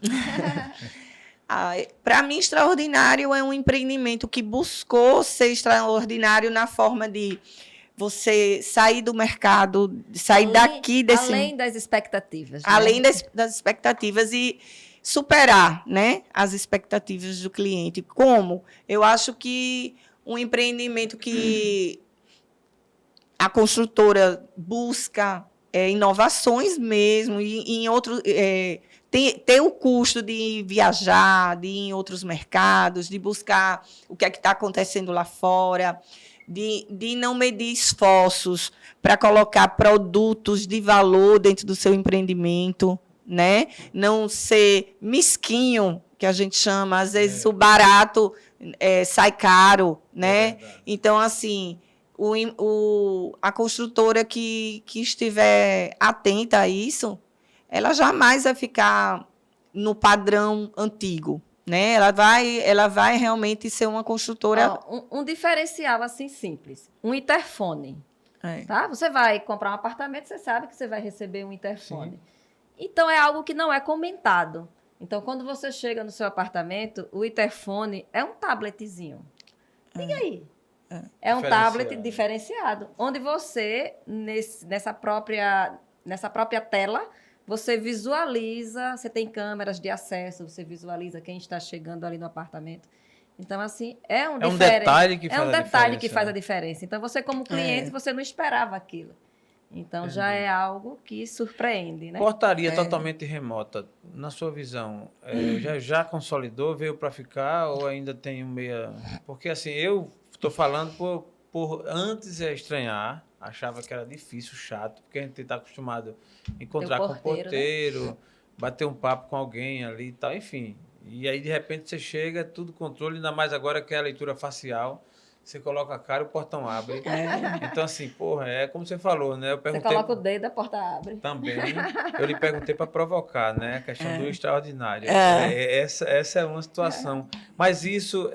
Para mim, extraordinário é um empreendimento que buscou ser extraordinário na forma de você sair do mercado, sair daqui desse... Além das expectativas. Né? Além das expectativas e superar, né, as expectativas do cliente. Como? Eu acho que um empreendimento que a construtora busca inovações mesmo, e em outro... ter o custo de viajar, de ir em outros mercados, de buscar o que é que está acontecendo lá fora, de não medir esforços para colocar produtos de valor dentro do seu empreendimento, né? Não ser mesquinho, que a gente chama, às vezes o barato sai caro, né? Então, assim, a construtora que estiver atenta a isso, ela jamais vai ficar no padrão antigo, né? Ela vai realmente ser uma construtora... Um diferencial assim simples, um interfone. Tá? Você vai comprar um apartamento, você sabe que você vai receber um interfone. Sim. Então, é algo que não é comentado. Então, quando você chega no seu apartamento, o interfone é um tabletzinho. Liga aí. É um tablet diferenciado, onde você, nessa própria tela, você visualiza, você tem câmeras de acesso, você visualiza quem está chegando ali no apartamento. Então, assim, é um detalhe que faz a diferença. Então, você como cliente, você não esperava aquilo. Então, já é algo que surpreende, né? Portaria totalmente remota, na sua visão, já consolidou, veio para ficar ou ainda tem meia... Porque, assim, eu estou falando por antes estranhar, achava que era difícil, chato, porque a gente está acostumado a encontrar com o porteiro, né? Bater um papo com alguém ali e tal, enfim. E aí, de repente, você chega, tudo controle, ainda mais agora que é a leitura facial, você coloca a cara e o portão abre. Então, assim, porra, é como você falou, né? Eu perguntei, você coloca o dedo, a porta abre. Também, eu lhe perguntei para provocar, né? A questão do extraordinário. Essa é uma situação. Mas isso,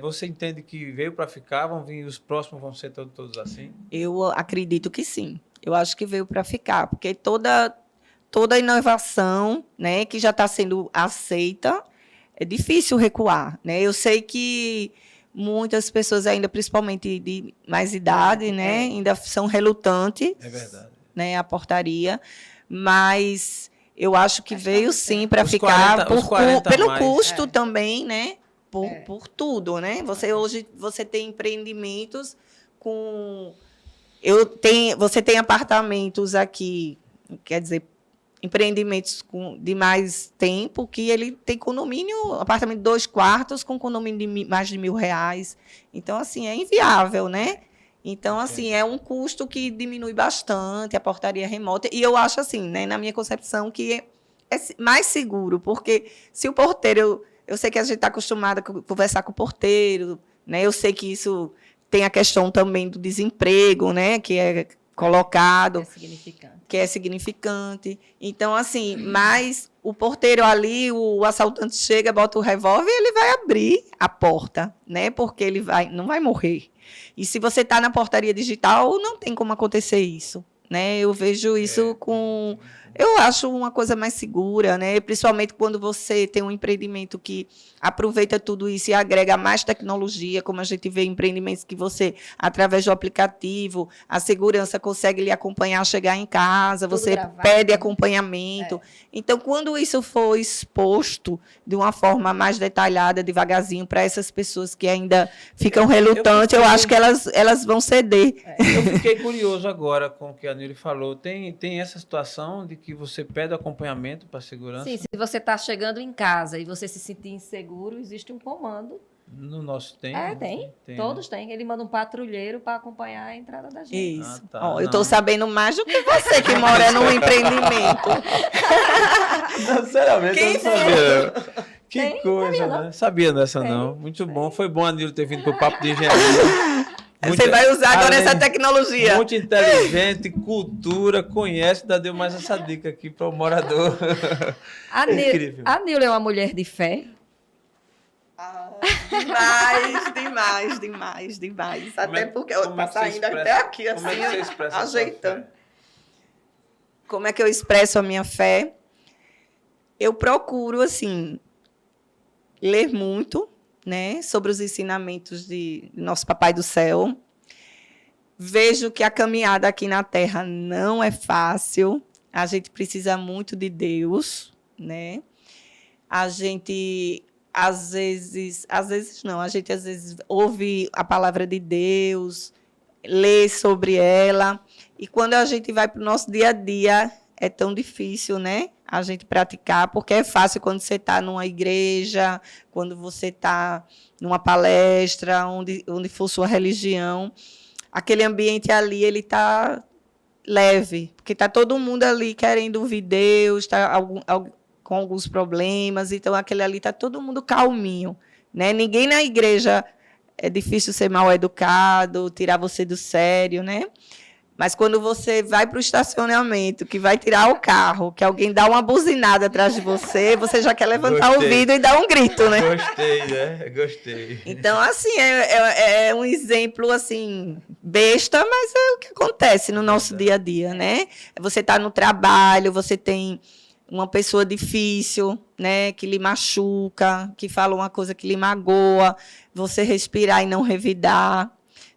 você entende que veio para ficar? Vão vir os próximos, vão ser todos assim? Eu acredito que sim. Eu acho que veio para ficar, porque toda inovação, né, que já está sendo aceita, é difícil recuar, né? Eu sei que muitas pessoas ainda, principalmente de mais idade, né, ainda são relutantes. É verdade. Né, a portaria, mas eu acho que veio sim para ficar pelo custo também, né? Por tudo, né? Hoje você tem empreendimentos com você tem apartamentos aqui, quer dizer, empreendimentos de mais tempo, que ele tem condomínio, apartamento de 2 quartos, com condomínio de mais de R$1.000. Então, assim, é inviável, né? Então, assim, é um custo que diminui bastante a portaria remota. E eu acho, assim, né, na minha concepção, que é mais seguro, porque se o porteiro... Eu sei que a gente está acostumado a conversar com o porteiro, né? Eu sei que isso tem a questão também do desemprego, né? Que colocado, É significante. que é significante. Então, assim, mas o porteiro ali, o assaltante chega, bota o revólver e ele vai abrir a porta, né? Porque ele não vai morrer. E se você está na portaria digital, não tem como acontecer isso, né? Eu vejo isso com... Eu acho uma coisa mais segura, né? Principalmente quando você tem um empreendimento que aproveita tudo isso e agrega mais tecnologia, como a gente vê em empreendimentos que você, através do aplicativo, a segurança consegue lhe acompanhar, chegar em casa, Tudo você gravado, pede né? acompanhamento. Então, quando isso for exposto de uma forma mais detalhada, devagarzinho, para essas pessoas que ainda ficam relutantes, eu acho que elas vão ceder. Eu fiquei curioso agora com o que a Nilly falou. Tem essa situação de que você pede acompanhamento para segurança? Sim, se você está chegando em casa e você se sentir inseguro, existe um comando. No nosso tem? Tem. Todos têm. Ele manda um patrulheiro para acompanhar a entrada da gente. Isso. Ah, tá. Ó, eu estou sabendo mais do que você que mora num empreendimento. Não, sinceramente, eu não sabia. Que Tem? coisa, Sabia, né? Sabia dessa Tem. não. Muito bom. Foi bom a Nilly ter vindo para o Papo de Engenharia. Você vai usar agora essa tecnologia. Muito inteligente, cultura, conhece, ainda deu mais essa dica aqui para o morador. Incrível. A Nilly é uma mulher de fé. Demais. Até porque como eu é tá que você saindo expressa- até aqui, como é que você assim, expressa a sua ajeitando. fé? Como é que eu expresso a minha fé? Eu procuro, assim, ler muito, né, sobre os ensinamentos de nosso Papai do Céu. Vejo que a caminhada aqui na Terra não é fácil. A gente precisa muito de Deus, né? A gente, às vezes não, a gente às vezes ouve a palavra de Deus, lê sobre ela, e quando a gente vai para o nosso dia a dia, é tão difícil, né? A gente praticar, porque é fácil quando você está numa igreja, quando você está numa palestra, onde for sua religião, aquele ambiente ali, ele está leve, porque está todo mundo ali querendo ouvir Deus, está com alguns problemas, então aquele ali está todo mundo calminho, né? Ninguém na igreja é difícil ser mal educado, tirar você do sério, né? Mas quando você vai para o estacionamento, que vai tirar o carro, que alguém dá uma buzinada atrás de você, você já quer levantar o vidro e dar um grito, né? Gostei, né? Gostei. Então, assim, é um exemplo, assim, besta, mas é o que acontece no nosso dia a dia, né? Você está no trabalho, você tem uma pessoa difícil, né, que lhe machuca, que fala uma coisa que lhe magoa, você respirar e não revidar,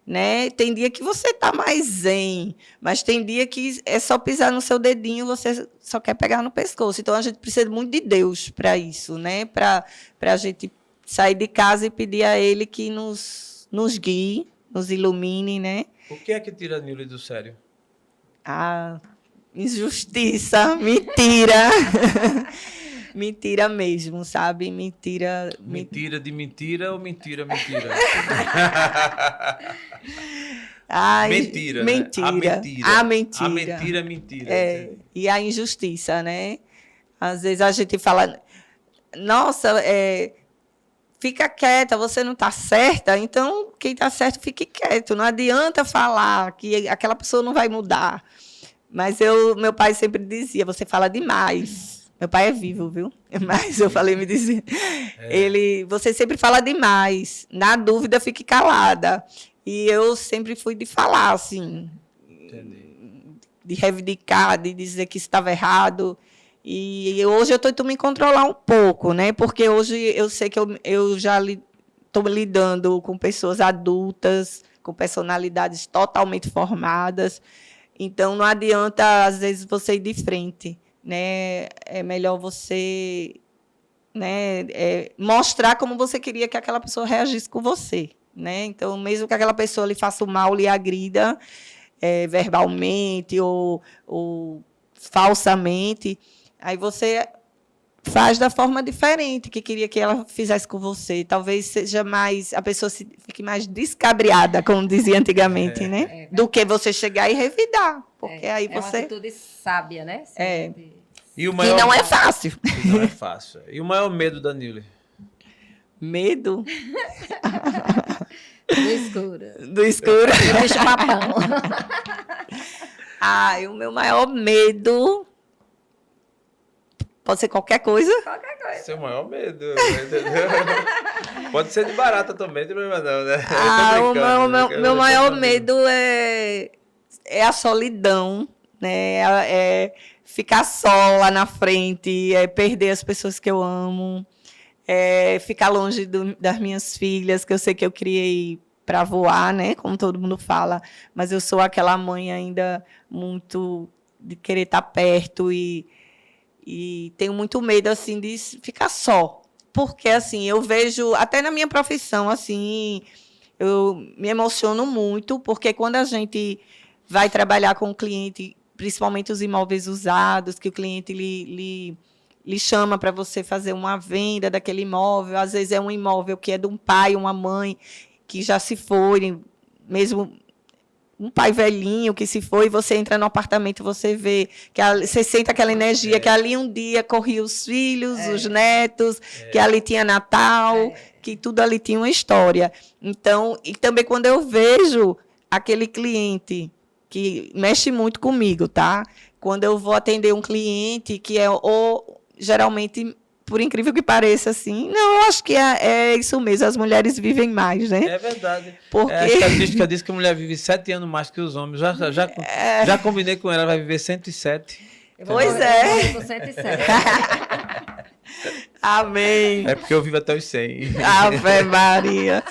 né? Tem dia que você está mais zen, mas tem dia que é só pisar no seu dedinho, você só quer pegar no pescoço. Então, a gente precisa muito de Deus para isso, né? Para a gente sair de casa e pedir a Ele que nos guie, nos ilumine, né? O que é que tira a Nilly do sério? Injustiça, mentira. Mentira mesmo, sabe? Mentira. Mentira de mentira ou mentira? Ai, Mentira. mentira. Né? A mentira. A mentira é mentira. É, e a injustiça, né? Às vezes a gente fala, nossa, fica quieta, você não está certa, então quem está certo fique quieto. Não adianta falar que aquela pessoa não vai mudar. Mas meu pai sempre dizia, você fala demais. Meu pai é vivo, viu? Mas eu falei, me dizia. Você sempre fala demais. Na dúvida, fique calada. E eu sempre fui de falar, assim. Entendi. De reivindicar, de dizer que estava errado. E hoje eu estou me controlar um pouco, né? Porque hoje eu sei que eu já estou lidando com pessoas adultas, com personalidades totalmente formadas. Então, não adianta, às vezes, você ir de frente, né? É melhor você, né, mostrar como você queria que aquela pessoa reagisse com você, né? Então, mesmo que aquela pessoa lhe faça o mal, lhe agrida verbalmente ou falsamente, aí você faz da forma diferente que queria que ela fizesse com você. Talvez seja mais, a pessoa fique mais descabriada, como dizia antigamente, né? Do que você chegar e revidar. Porque aí É uma você... atitude sábia, né? E o E maior... não é fácil. E não é fácil. E o maior medo da Nilly? Medo Do escuro. do escuro. Do bicho papão. Ai, o meu maior medo... Pode ser qualquer coisa? Qualquer coisa. Seu maior medo, entendeu? Pode ser de barata também, não tem problema não, né? Meu maior medo é a solidão, né? É ficar só lá na frente, é perder as pessoas que eu amo, é ficar longe das minhas filhas, que eu sei que eu criei para voar, né? Como todo mundo fala, mas eu sou aquela mãe ainda muito de querer estar perto e tenho muito medo, assim, de ficar só. Porque, assim, eu vejo, até na minha profissão, assim, eu me emociono muito, porque quando a gente vai trabalhar com o cliente, principalmente os imóveis usados, que o cliente lhe chama para você fazer uma venda daquele imóvel, às vezes é um imóvel que é de um pai, uma mãe, que já se foi, mesmo... um pai velhinho que se foi, você entra no apartamento, você vê, você sente aquela energia, que ali um dia corriam os filhos, os netos, que ali tinha Natal, que tudo ali tinha uma história. Então, e também quando eu vejo aquele cliente que mexe muito comigo, tá? Quando eu vou atender um cliente que geralmente... por incrível que pareça, assim, não, eu acho que é isso mesmo, as mulheres vivem mais, né? É verdade. Porque... A estatística diz que a mulher vive 7 anos mais que os homens. Já combinei com ela, vai viver 107. Pois é. Eu vou com 107. Amém. É porque eu vivo até os 100. Ave Maria.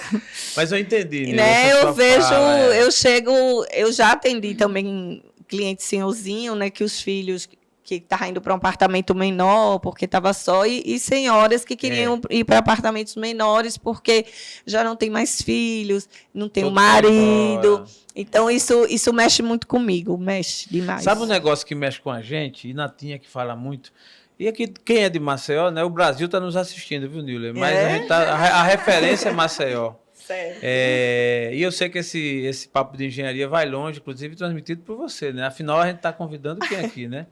Mas eu entendi, Nilda, Né? essa Eu sua vejo, fala, eu já atendi também cliente senhorzinho, né, que os filhos que estavam indo para um apartamento menor porque estava só, e senhoras que queriam ir para apartamentos menores porque já não tem mais filhos, não tem um marido. Então, isso mexe muito comigo, mexe demais. Sabe um negócio que mexe com a gente? E Natinha que fala muito. E aqui, quem é de Maceió, né? O Brasil está nos assistindo, viu, Nilda? Mas a referência é Maceió. Certo. E eu sei que esse papo de engenharia vai longe, inclusive transmitido por você, né? Afinal, a gente está convidando quem aqui, né?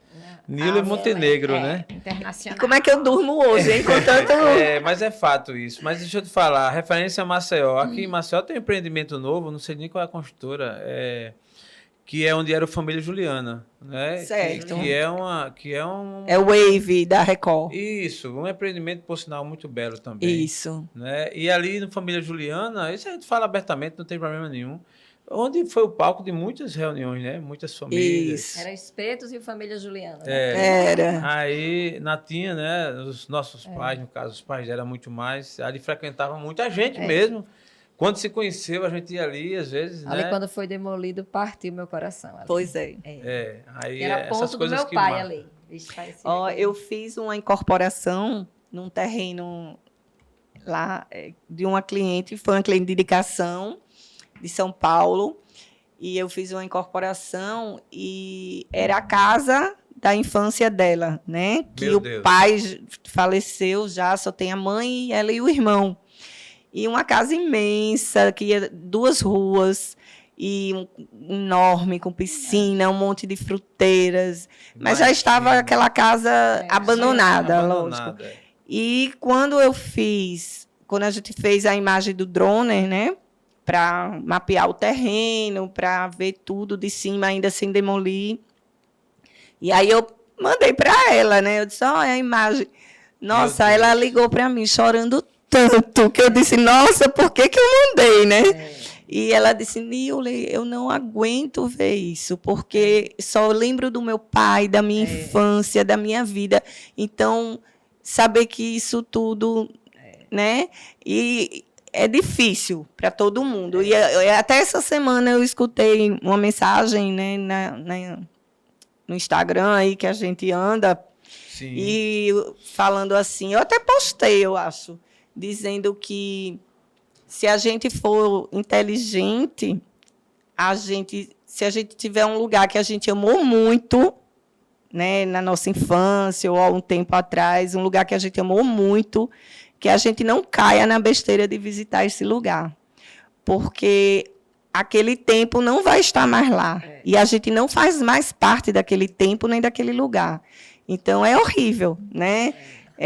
Nilda Montenegro, né? Internacional. E como é que eu durmo hoje, hein? Contanto... Mas é fato isso. Mas deixa eu te falar, a referência é Maceió. Aqui em Maceió tem um empreendimento novo, não sei nem qual é a construtora, que é onde era o Família Juliana, né? Certo. É o Wave da Record. Isso, um empreendimento, por sinal, muito belo também. Isso. Né? E ali no Família Juliana, isso a gente fala abertamente, não tem problema nenhum. Onde foi o palco de muitas reuniões, né? Muitas famílias. Isso. Era Espetos e o Família Juliana. Era. Aí, Natinha, né? Os nossos pais, no caso, os pais eram muito mais. Ali frequentava muita gente mesmo. Quando se conheceu, a gente ia ali, às vezes, Ali, né? quando foi demolido, partiu meu coração. Ali. Pois é. Aí Era essas ponto do coisas meu que pai marcam. ali. Vixe, parecia Ó, que- eu fiz uma incorporação num terreno lá de uma cliente, foi uma cliente de indicação de São Paulo, e eu fiz uma incorporação e era a casa da infância dela, né? Que Meu o Deus. pai faleceu já, só tem a mãe, ela e o irmão. E uma casa imensa, que ia 2 ruas, e enorme, com piscina, um monte de fruteiras. Mas já estava aquela casa abandonada, lógico. E quando a gente fez a imagem do drone, né? Para mapear o terreno, para ver tudo de cima, ainda sem demolir. E aí eu mandei para ela, né? Eu disse, olha a imagem. Nossa, ela ligou para mim chorando tanto, que eu disse, nossa, por que eu mandei, né? E ela disse, Nilce, eu não aguento ver isso, porque só lembro do meu pai, da minha infância, da minha vida. Então, saber que isso tudo, né? E é difícil para todo mundo. E até essa semana eu escutei uma mensagem, né, no Instagram aí que a gente anda, Sim. e falando assim, eu até postei, eu acho, dizendo que se a gente for inteligente, se a gente tiver um lugar que a gente amou muito, né, na nossa infância ou há um tempo atrás, um lugar que a gente amou muito, que a gente não caia na besteira de visitar esse lugar. Porque aquele tempo não vai estar mais lá. E a gente não faz mais parte daquele tempo nem daquele lugar. Então, é horrível, né?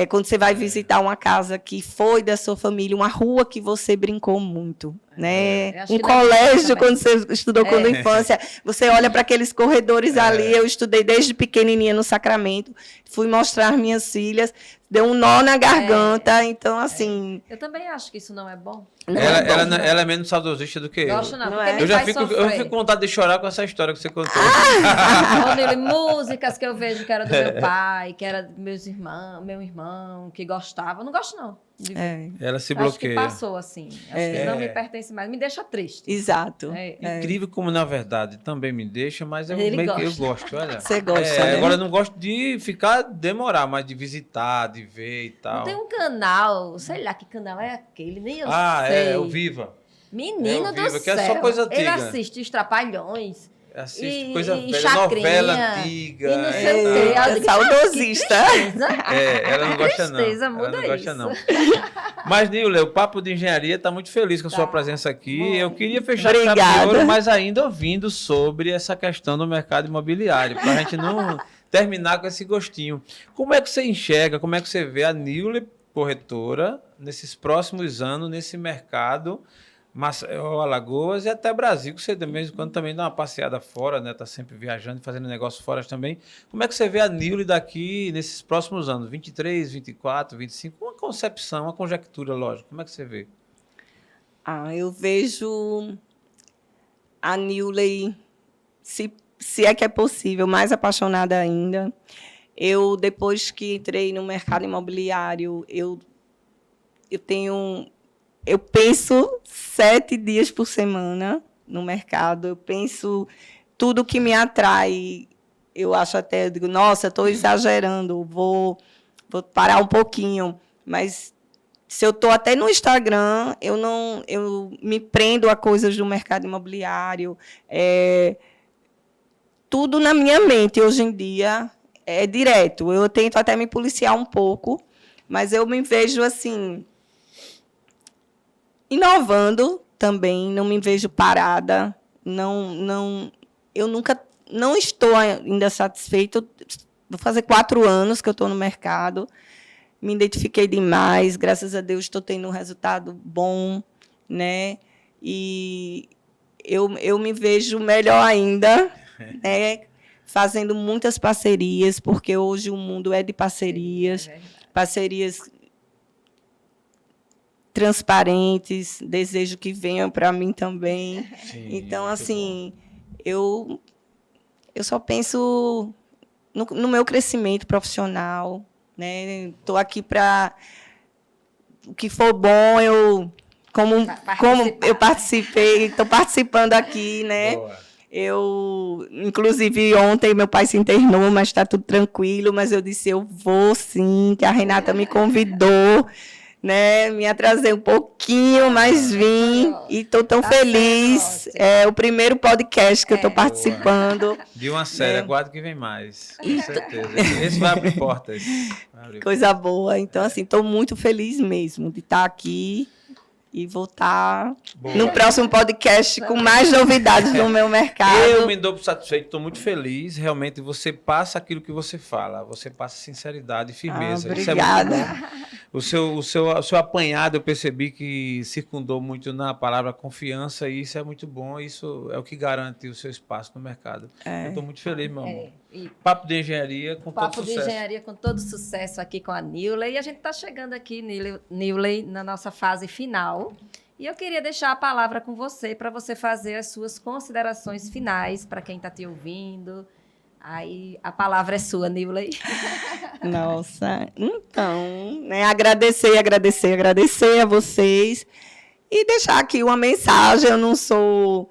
Quando você vai visitar uma casa que foi da sua família, uma rua que você brincou muito. né? Eu acho Um que deve ser colégio, também. quando você estudou quando infância, você olha para aqueles corredores ali. Eu estudei desde pequenininha no Sacramento, fui mostrar minhas filhas, deu um nó na garganta. Então, assim, Eu também acho que isso não é bom. não é bom. Ela é menos saudosista do que eu. Gosto não, Não porque é? me Eu já faz fico, eu sofrer. fico com vontade de chorar com essa história que você contou. Ô, Nilo, músicas que eu vejo que era do meu pai, que era do meu irmão, que gostava. Eu não gosto, não. Ela se Acho que bloqueia. passou, assim. Acho que não me pertence mais. Me deixa triste. Exato. Incrível como, na verdade, também me deixa, mas eu Ele meio que eu gosta. gosto, olha. Você gosta, né? Agora eu não gosto de demorar, mas de visitar, de ver e tal. Não tem um canal, sei lá que canal é aquele, nem eu Ah, sei. é o Viva. Menino É o do Viva, que é céu. só coisa Ele antiga. assiste Os Trapalhões. Assiste E- coisa e velha, Chacrinha, novela antiga. e não sei o quê. Eita, Eu digo, saudosista. Ela não gosta não. Tristeza, Ela muda não gosta isso. não. Mas, Nilce, o Papo de Engenharia está muito feliz com a sua Tá. presença aqui. Bom. Eu queria fechar com chave de Obrigada. ouro, mas ainda ouvindo sobre essa questão do mercado imobiliário, para a gente não terminar com esse gostinho. Como é que você enxerga, como é que você vê a Nilce corretora nesses próximos anos, nesse mercado, Maceió, Alagoas e até Brasil, que você de vez em quando também dá uma passeada fora, né? Tá sempre viajando e fazendo negócio fora também. Como é que você vê a Nilce daqui nesses próximos anos? 23, 24, 25? Uma concepção, uma conjectura, lógico. Como é que você vê? Eu vejo a Nilce, se é que é possível, mais apaixonada ainda. Eu, depois que entrei no mercado imobiliário, eu penso 7 dias por semana no mercado. Eu penso tudo que me atrai. Eu acho até, eu digo, nossa, estou exagerando, vou parar um pouquinho. Mas se eu estou até no Instagram, eu me prendo a coisas do mercado imobiliário. Tudo na minha mente hoje em dia é direto. Eu tento até me policiar um pouco, mas eu me vejo assim, inovando também, não me vejo parada, eu nunca não estou ainda satisfeita. Vou fazer 4 anos que eu estou no mercado, me identifiquei demais, graças a Deus estou tendo um resultado bom, né? E eu me vejo melhor ainda, né? Fazendo muitas parcerias, porque hoje o mundo é de parcerias, parcerias transparentes, desejo que venham para mim também. Sim, Então, muito assim, eu só penso no meu crescimento profissional, né? Estou aqui para o que for bom, como eu participei, estou participando aqui, né? Boa. Inclusive, ontem meu pai se internou, mas está tudo tranquilo, mas eu disse, eu vou sim, que a Renata me convidou, né? Me atrasei um pouquinho, mas vim e estou tão feliz. É o primeiro podcast que eu estou participando. De uma série, aguardo que vem mais, com certeza. Esse vai abrir portas. Coisa boa. Então, assim, estou muito feliz mesmo de estar aqui e vou estar no próximo podcast com mais novidades no meu mercado. Eu me dou por satisfeito, estou muito feliz. Realmente, você passa aquilo que você fala. Você passa sinceridade e firmeza. Obrigada. Isso é muito bom. O seu apanhado, eu percebi que circundou muito na palavra confiança, e isso é muito bom. Isso é o que garante o seu espaço no mercado. Eu estou muito feliz, meu amor. Papo de Engenharia com todo sucesso. Papo de Engenharia com todo sucesso aqui com a Nilce. E a gente está chegando aqui, Nilce, na nossa fase final. E eu queria deixar a palavra com você, para você fazer as suas considerações finais para quem está te ouvindo. Aí a palavra é sua, Nilce. Nossa, então, né, agradecer a vocês e deixar aqui uma mensagem. Eu não sou,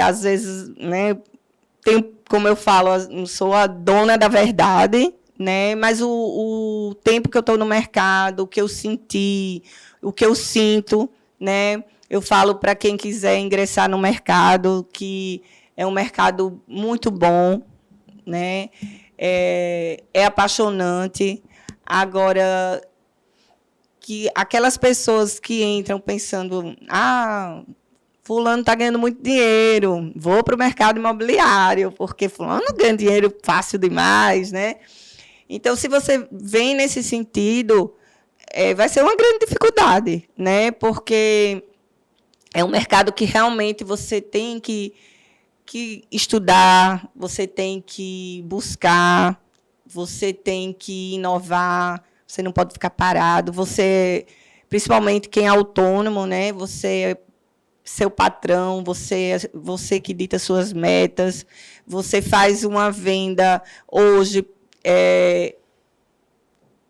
às vezes, né, como eu falo, não sou a dona da verdade, né, mas o tempo que eu estou no mercado, o que eu senti, o que eu sinto, né, eu falo para quem quiser ingressar no mercado que é um mercado muito bom, né? É apaixonante. Agora, que aquelas pessoas que entram pensando, fulano está ganhando muito dinheiro, vou para o mercado imobiliário, porque fulano ganha dinheiro fácil demais, né? Então, se você vem nesse sentido, vai ser uma grande dificuldade, né? Porque é um mercado que realmente você tem que estudar, você tem que buscar, você tem que inovar, você não pode ficar parado. Você, principalmente quem é autônomo, né? Você é seu patrão, você que dita suas metas, você faz uma venda hoje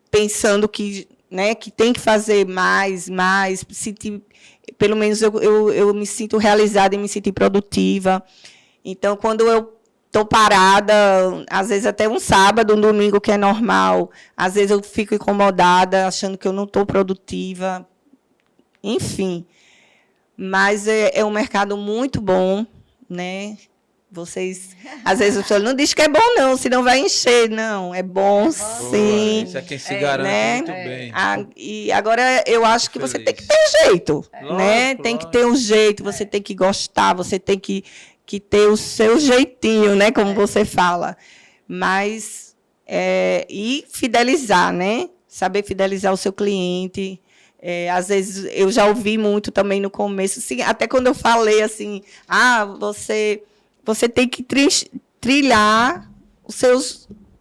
pensando que, né, que tem que fazer mais, pelo menos eu me sinto realizada e me sinto produtiva. Então, quando eu estou parada, às vezes até um sábado, um domingo, que é normal, às vezes eu fico incomodada, achando que eu não estou produtiva. Enfim. Mas é um mercado muito bom, né? Vocês, às vezes, o senhor não diz que é bom, não, senão vai encher. Não, é bom, sim. Isso é quem se garante, né? muito bem. E agora, eu acho que você tem que ter jeito, né? Tem que ter um jeito, você tem que gostar, você tem que ter o seu jeitinho, né? Como você fala. Mas, e fidelizar, né? Saber fidelizar o seu cliente. Às vezes, eu já ouvi muito também no começo, assim, até quando eu falei assim, você tem que trilhar os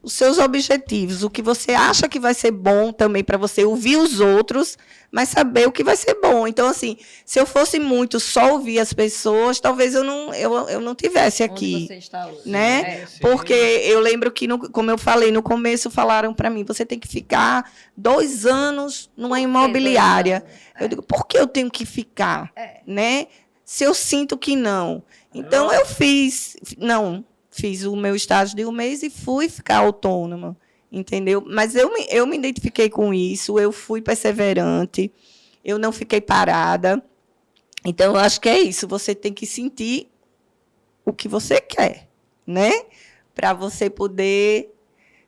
seus objetivos, o que você acha que vai ser bom também para você ouvir os outros, mas saber o que vai ser bom. Então, assim, se eu fosse muito só ouvir as pessoas, talvez eu não tivesse aqui. Onde você está hoje, né? Porque eu lembro que, como eu falei, no começo falaram para mim, você tem que ficar 2 anos numa imobiliária. Eu digo, por que eu tenho que ficar? Né? Se eu sinto que não. Então, eu fiz o meu estágio de 1 mês e fui ficar autônoma, entendeu? Mas eu me identifiquei com isso, eu fui perseverante, eu não fiquei parada. Então, eu acho que é isso, você tem que sentir o que você quer, né? Para você poder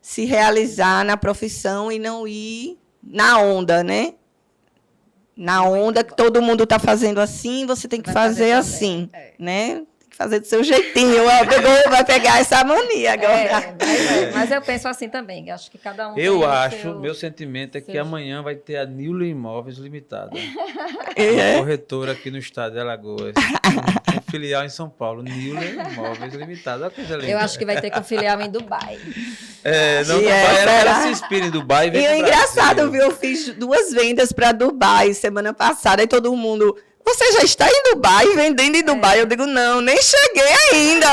se realizar na profissão e não ir na onda, né? Na onda que todo mundo está fazendo assim, você tem que fazer assim, né? Fazer do seu jeitinho. Vai pegar essa mania agora. Mas eu penso assim também. Acho que cada um. Eu acho, meu sentimento é que amanhã vai ter a Newley Imóveis Limitada. Uma corretora aqui no estado de Alagoas. Com filial em São Paulo. Newley Imóveis Limitada. Olha que coisa linda. Eu acho que vai ter com filial em Dubai. Dubai, ela se inspira em Dubai. E é engraçado, viu? Eu fiz 2 vendas para Dubai semana passada e todo mundo. Você já está em Dubai, vendendo em Dubai? Eu digo, não, nem cheguei ainda.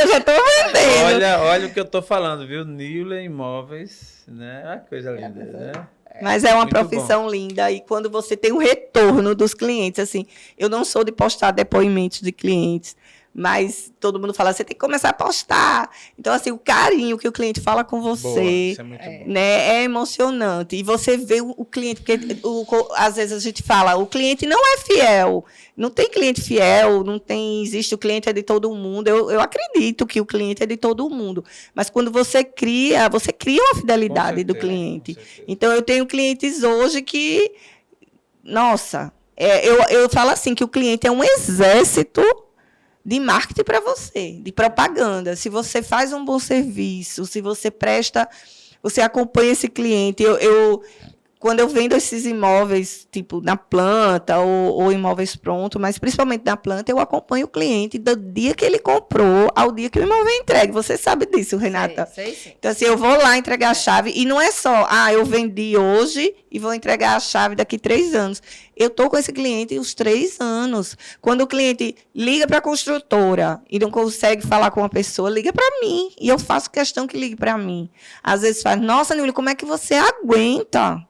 Já estou vendendo. Olha o que eu estou falando, viu? Newley Imóveis, né? Ah, coisa linda, né? Mas é uma profissão linda. E quando você tem o retorno dos clientes, assim, eu não sou de postar depoimentos de clientes, mas todo mundo fala, você tem que começar a postar. Então, assim, o carinho que o cliente fala com você, isso é muito bom. Né, é emocionante. E você vê o cliente, porque às vezes a gente fala, o cliente não é fiel. Não tem cliente fiel, existe o cliente é de todo mundo. Eu acredito que o cliente é de todo mundo. Mas quando você cria uma fidelidade do cliente. Então, eu tenho clientes hoje que, nossa, eu falo assim, que o cliente é um exército de marketing para você, de propaganda. Se você faz um bom serviço, se você você acompanha esse cliente. Quando eu vendo esses imóveis, tipo, na planta ou imóveis prontos, mas principalmente na planta, eu acompanho o cliente do dia que ele comprou ao dia que o imóvel é entregue. Você sabe disso, Renata? Sei, sim. Então, assim, eu vou lá entregar a chave, e não é só, eu vendi hoje e vou entregar a chave daqui 3 anos. Eu estou com esse cliente os 3 anos. Quando o cliente liga para a construtora e não consegue falar com uma pessoa, liga para mim. E eu faço questão que ligue para mim. Às vezes faz, nossa, Nilly, como é que você aguenta?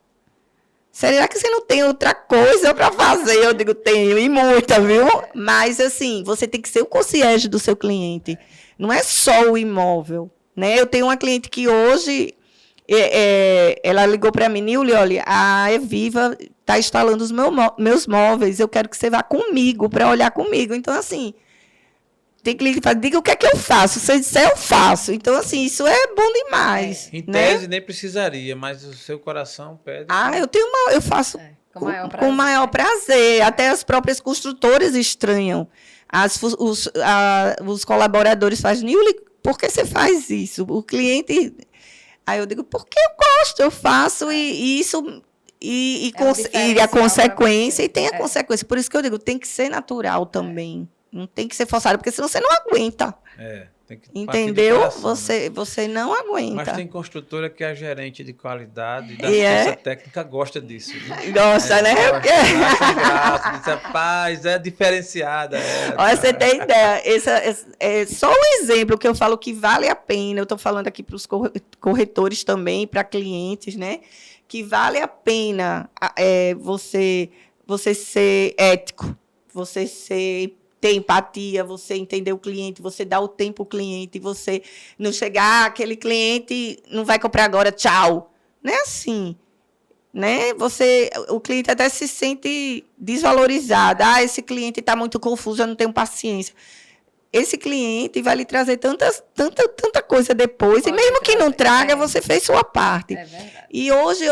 Será que você não tem outra coisa para fazer? Eu digo, tenho, e muita, viu? Mas, assim, você tem que ser o concierge do seu cliente. Não é só o imóvel, né? Eu tenho uma cliente que hoje, ela ligou para mim, Nilly, olha, a Eviva está instalando os meus móveis, eu quero que você vá comigo, para olhar comigo. Então, assim, tem cliente que fala, diga o que é que eu faço. Se você disser, eu faço. Então, assim, isso é bom demais. Em né? tese, nem precisaria, mas o seu coração pede. Eu faço com o maior prazer. Até as próprias construtoras estranham. Os colaboradores fazem, Nilly, por que você faz isso? O cliente... Aí eu digo, porque eu gosto, eu faço, e isso e É um a diferencial consequência, pra e tem a você. consequência. Por isso que eu digo, tem que ser natural também. Não tem que ser forçado, porque senão você não aguenta. Tem que partir do Entendeu? coração, né? Você não Mas aguenta. tem construtora que é a gerente de qualidade da E assistência é? técnica gosta disso. Viu? Gosta, né? Gosta, acha graça, diz, rapaz, é diferenciada ela. Olha, você tem ideia. Esse é só um exemplo que eu falo que vale a pena. Eu estou falando aqui para os corretores também, para clientes, né? Que vale a pena você ser ético, você ter empatia, você entender o cliente, você dar o tempo ao cliente, você não chegar, aquele cliente não vai comprar agora, tchau. Não é assim. Né? O cliente até se sente desvalorizado. Esse cliente está muito confuso, eu não tenho paciência. Esse cliente vai lhe trazer tanta coisa depois, Pode e mesmo que não trazer, traga, você fez sua parte. É verdade. E hoje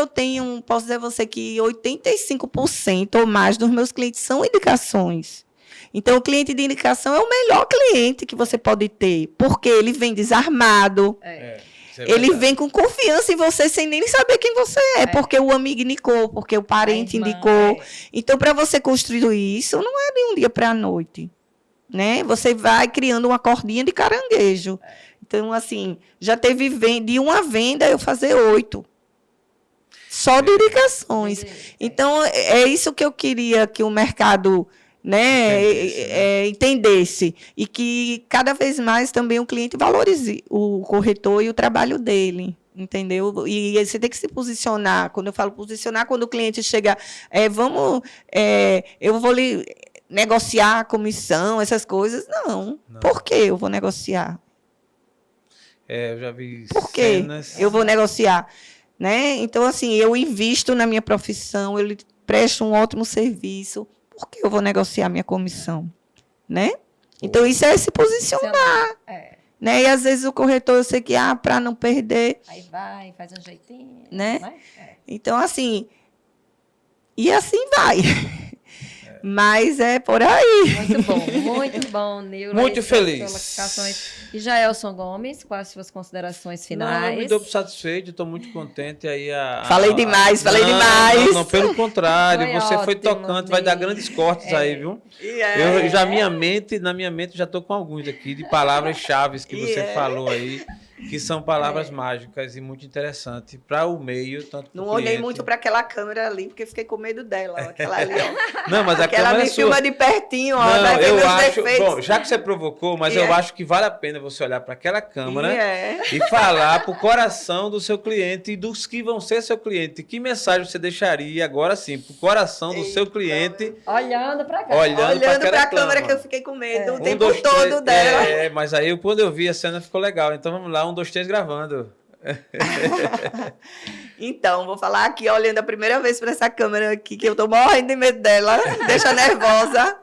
posso dizer a você que 85% ou mais dos meus clientes são indicações. Então, o cliente de indicação é o melhor cliente que você pode ter, porque ele vem desarmado, Isso é ele verdade. vem com confiança em você sem nem saber quem você é, porque o amigo indicou, porque o parente A irmã, indicou. Então, para você construir isso, não é de um dia para a noite. Né? Você vai criando uma cordinha de caranguejo. Então, assim, já teve de uma venda eu fazer 8. Só de indicações. Então, é isso que eu queria que o mercado, né, entendesse. E que cada vez mais também o cliente valorize o corretor e o trabalho dele. Entendeu? E você tem que se posicionar. Quando eu falo posicionar, quando o cliente chega, eu vou lhe negociar a comissão, essas coisas. Não. Por que eu vou negociar? Eu já vi Por que cenas... eu vou negociar? Né? Então, assim, eu invisto na minha profissão, eu presto um ótimo serviço. Por que eu vou negociar a minha comissão? Né? Então, isso é se posicionar. Né? E, às vezes, o corretor, eu sei que, para não perder... Aí vai, faz um jeitinho. Né? Então, assim... E assim vai. Mas é por aí. Muito bom, Nilla. Muito feliz. Colocações. E Jaelson Gomes, quais suas considerações finais? Não, me dou satisfeito, estou muito contente aí. Falei demais. Não, pelo contrário, você foi tocante, vai dar grandes cortes aí, viu? Na minha mente, já estou com alguns aqui de palavras-chave que você falou aí, que são palavras mágicas e muito interessantes para o meio, tanto Não olhei muito para aquela câmera ali, porque fiquei com medo dela, aquela ali, ó. Não, mas a câmera ela me é sua. filma de pertinho, ó. Não, eu acho, defeitos. bom, já que você provocou, mas eu acho que vale a pena você olhar para aquela câmera e falar para o coração do seu cliente e dos que vão ser seu cliente. Que mensagem você deixaria agora sim para o coração do seu cliente? Olhando para cá. Olhando para a câmera que eu fiquei com medo o tempo todo dela. Mas aí quando eu vi a cena ficou legal. Então vamos lá, 1, 2, 3 gravando. Então, vou falar aqui, olhando a primeira vez para essa câmera aqui, que eu tô morrendo de medo dela, deixa nervosa.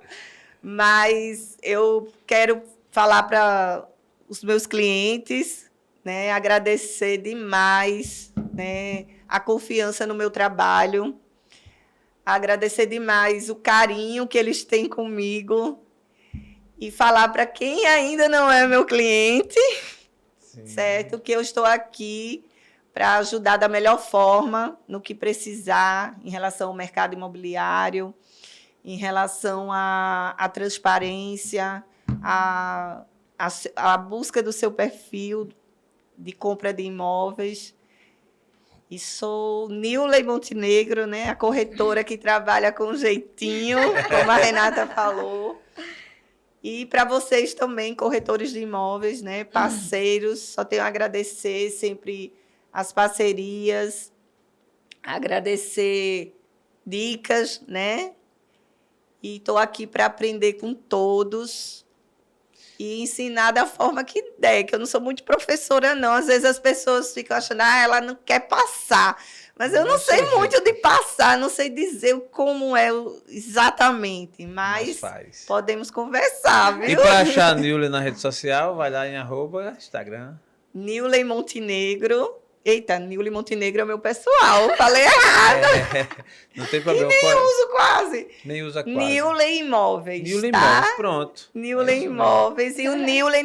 Mas eu quero falar para os meus clientes, né, agradecer demais, né, a confiança no meu trabalho, agradecer demais o carinho que eles têm comigo e falar para quem ainda não é meu cliente, certo? Que eu estou aqui para ajudar da melhor forma no que precisar em relação ao mercado imobiliário, em relação à transparência, à busca do seu perfil de compra de imóveis. E sou Nilla Montenegro, né? A corretora que trabalha com jeitinho, como a Renata falou. E para vocês também, corretores de imóveis, né? Parceiros, só tenho a agradecer sempre as parcerias, agradecer dicas, né? E estou aqui para aprender com todos e ensinar da forma que der, que eu não sou muito professora, não. Às vezes as pessoas ficam achando, ela não quer passar. Mas eu não sei muito de passar, não sei dizer como é exatamente, mas podemos conversar, viu? E para achar a Nillla na rede social, vai lá em @Instagram. Nillla Montenegro, Eita, Nille Montenegro é o meu pessoal. Falei errado. Não tem problema. Nem uso quase. Nem usa quase. Nille Imóveis. Nille tá? Imóveis, pronto. Nille É isso Imóveis. E o Nille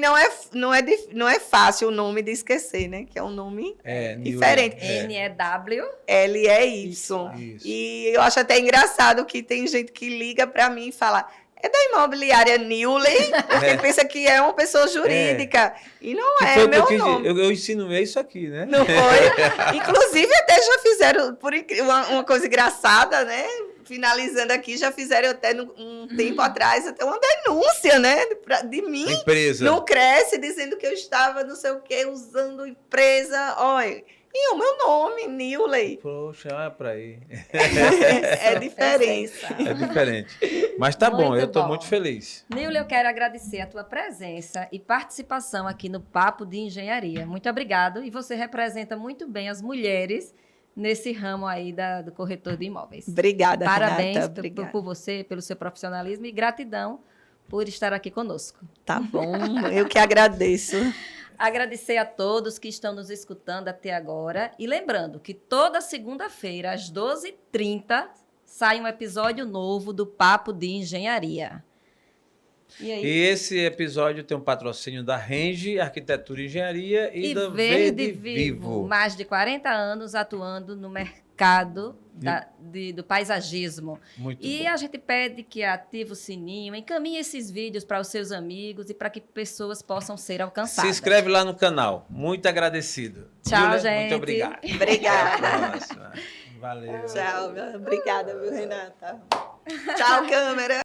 não é fácil o nome de esquecer, né? Que é um nome Nille, diferente. N-E-W. L-E-Y. Isso. E eu acho até engraçado que tem gente que liga para mim e fala: é da imobiliária Nille, porque pensa que é uma pessoa jurídica. E não Que é foi meu porque nome. eu insinuei isso aqui, né? Não foi? Inclusive, até já fizeram uma coisa engraçada, né? Finalizando aqui, já fizeram até um tempo atrás até uma denúncia, né? De mim. Empresa. Não cresce, dizendo que eu estava não sei o quê, usando empresa. Olha, e o meu nome, Nille. Poxa, olha pra aí. É diferente. É diferente. Mas tá bom, Muito eu tô bom. muito feliz. Nille, eu quero agradecer a tua presença e participação aqui no Papo de Engenharia. Muito obrigado. E você representa muito bem as mulheres nesse ramo aí do corretor de imóveis. Obrigada, Parabéns Renata. por Obrigada. você, pelo seu profissionalismo e gratidão por estar aqui conosco. Tá bom, eu que agradeço. Agradecer a todos que estão nos escutando até agora. E lembrando que toda segunda-feira, às 12h30, sai um episódio novo do Papo de Engenharia. E aí? E esse episódio tem um patrocínio da Range Arquitetura e Engenharia e da Verde Vivo. Mais de 40 anos atuando no mercado do paisagismo. Muito E bom. a gente pede que ative o sininho, encaminhe esses vídeos para os seus amigos e para que pessoas possam ser alcançadas. Se inscreve lá no canal. Muito agradecido. Tchau, Nille, gente. Muito obrigado. Obrigada. Até a próxima. Valeu. Tchau, obrigada, viu, Renata? Tchau, câmera.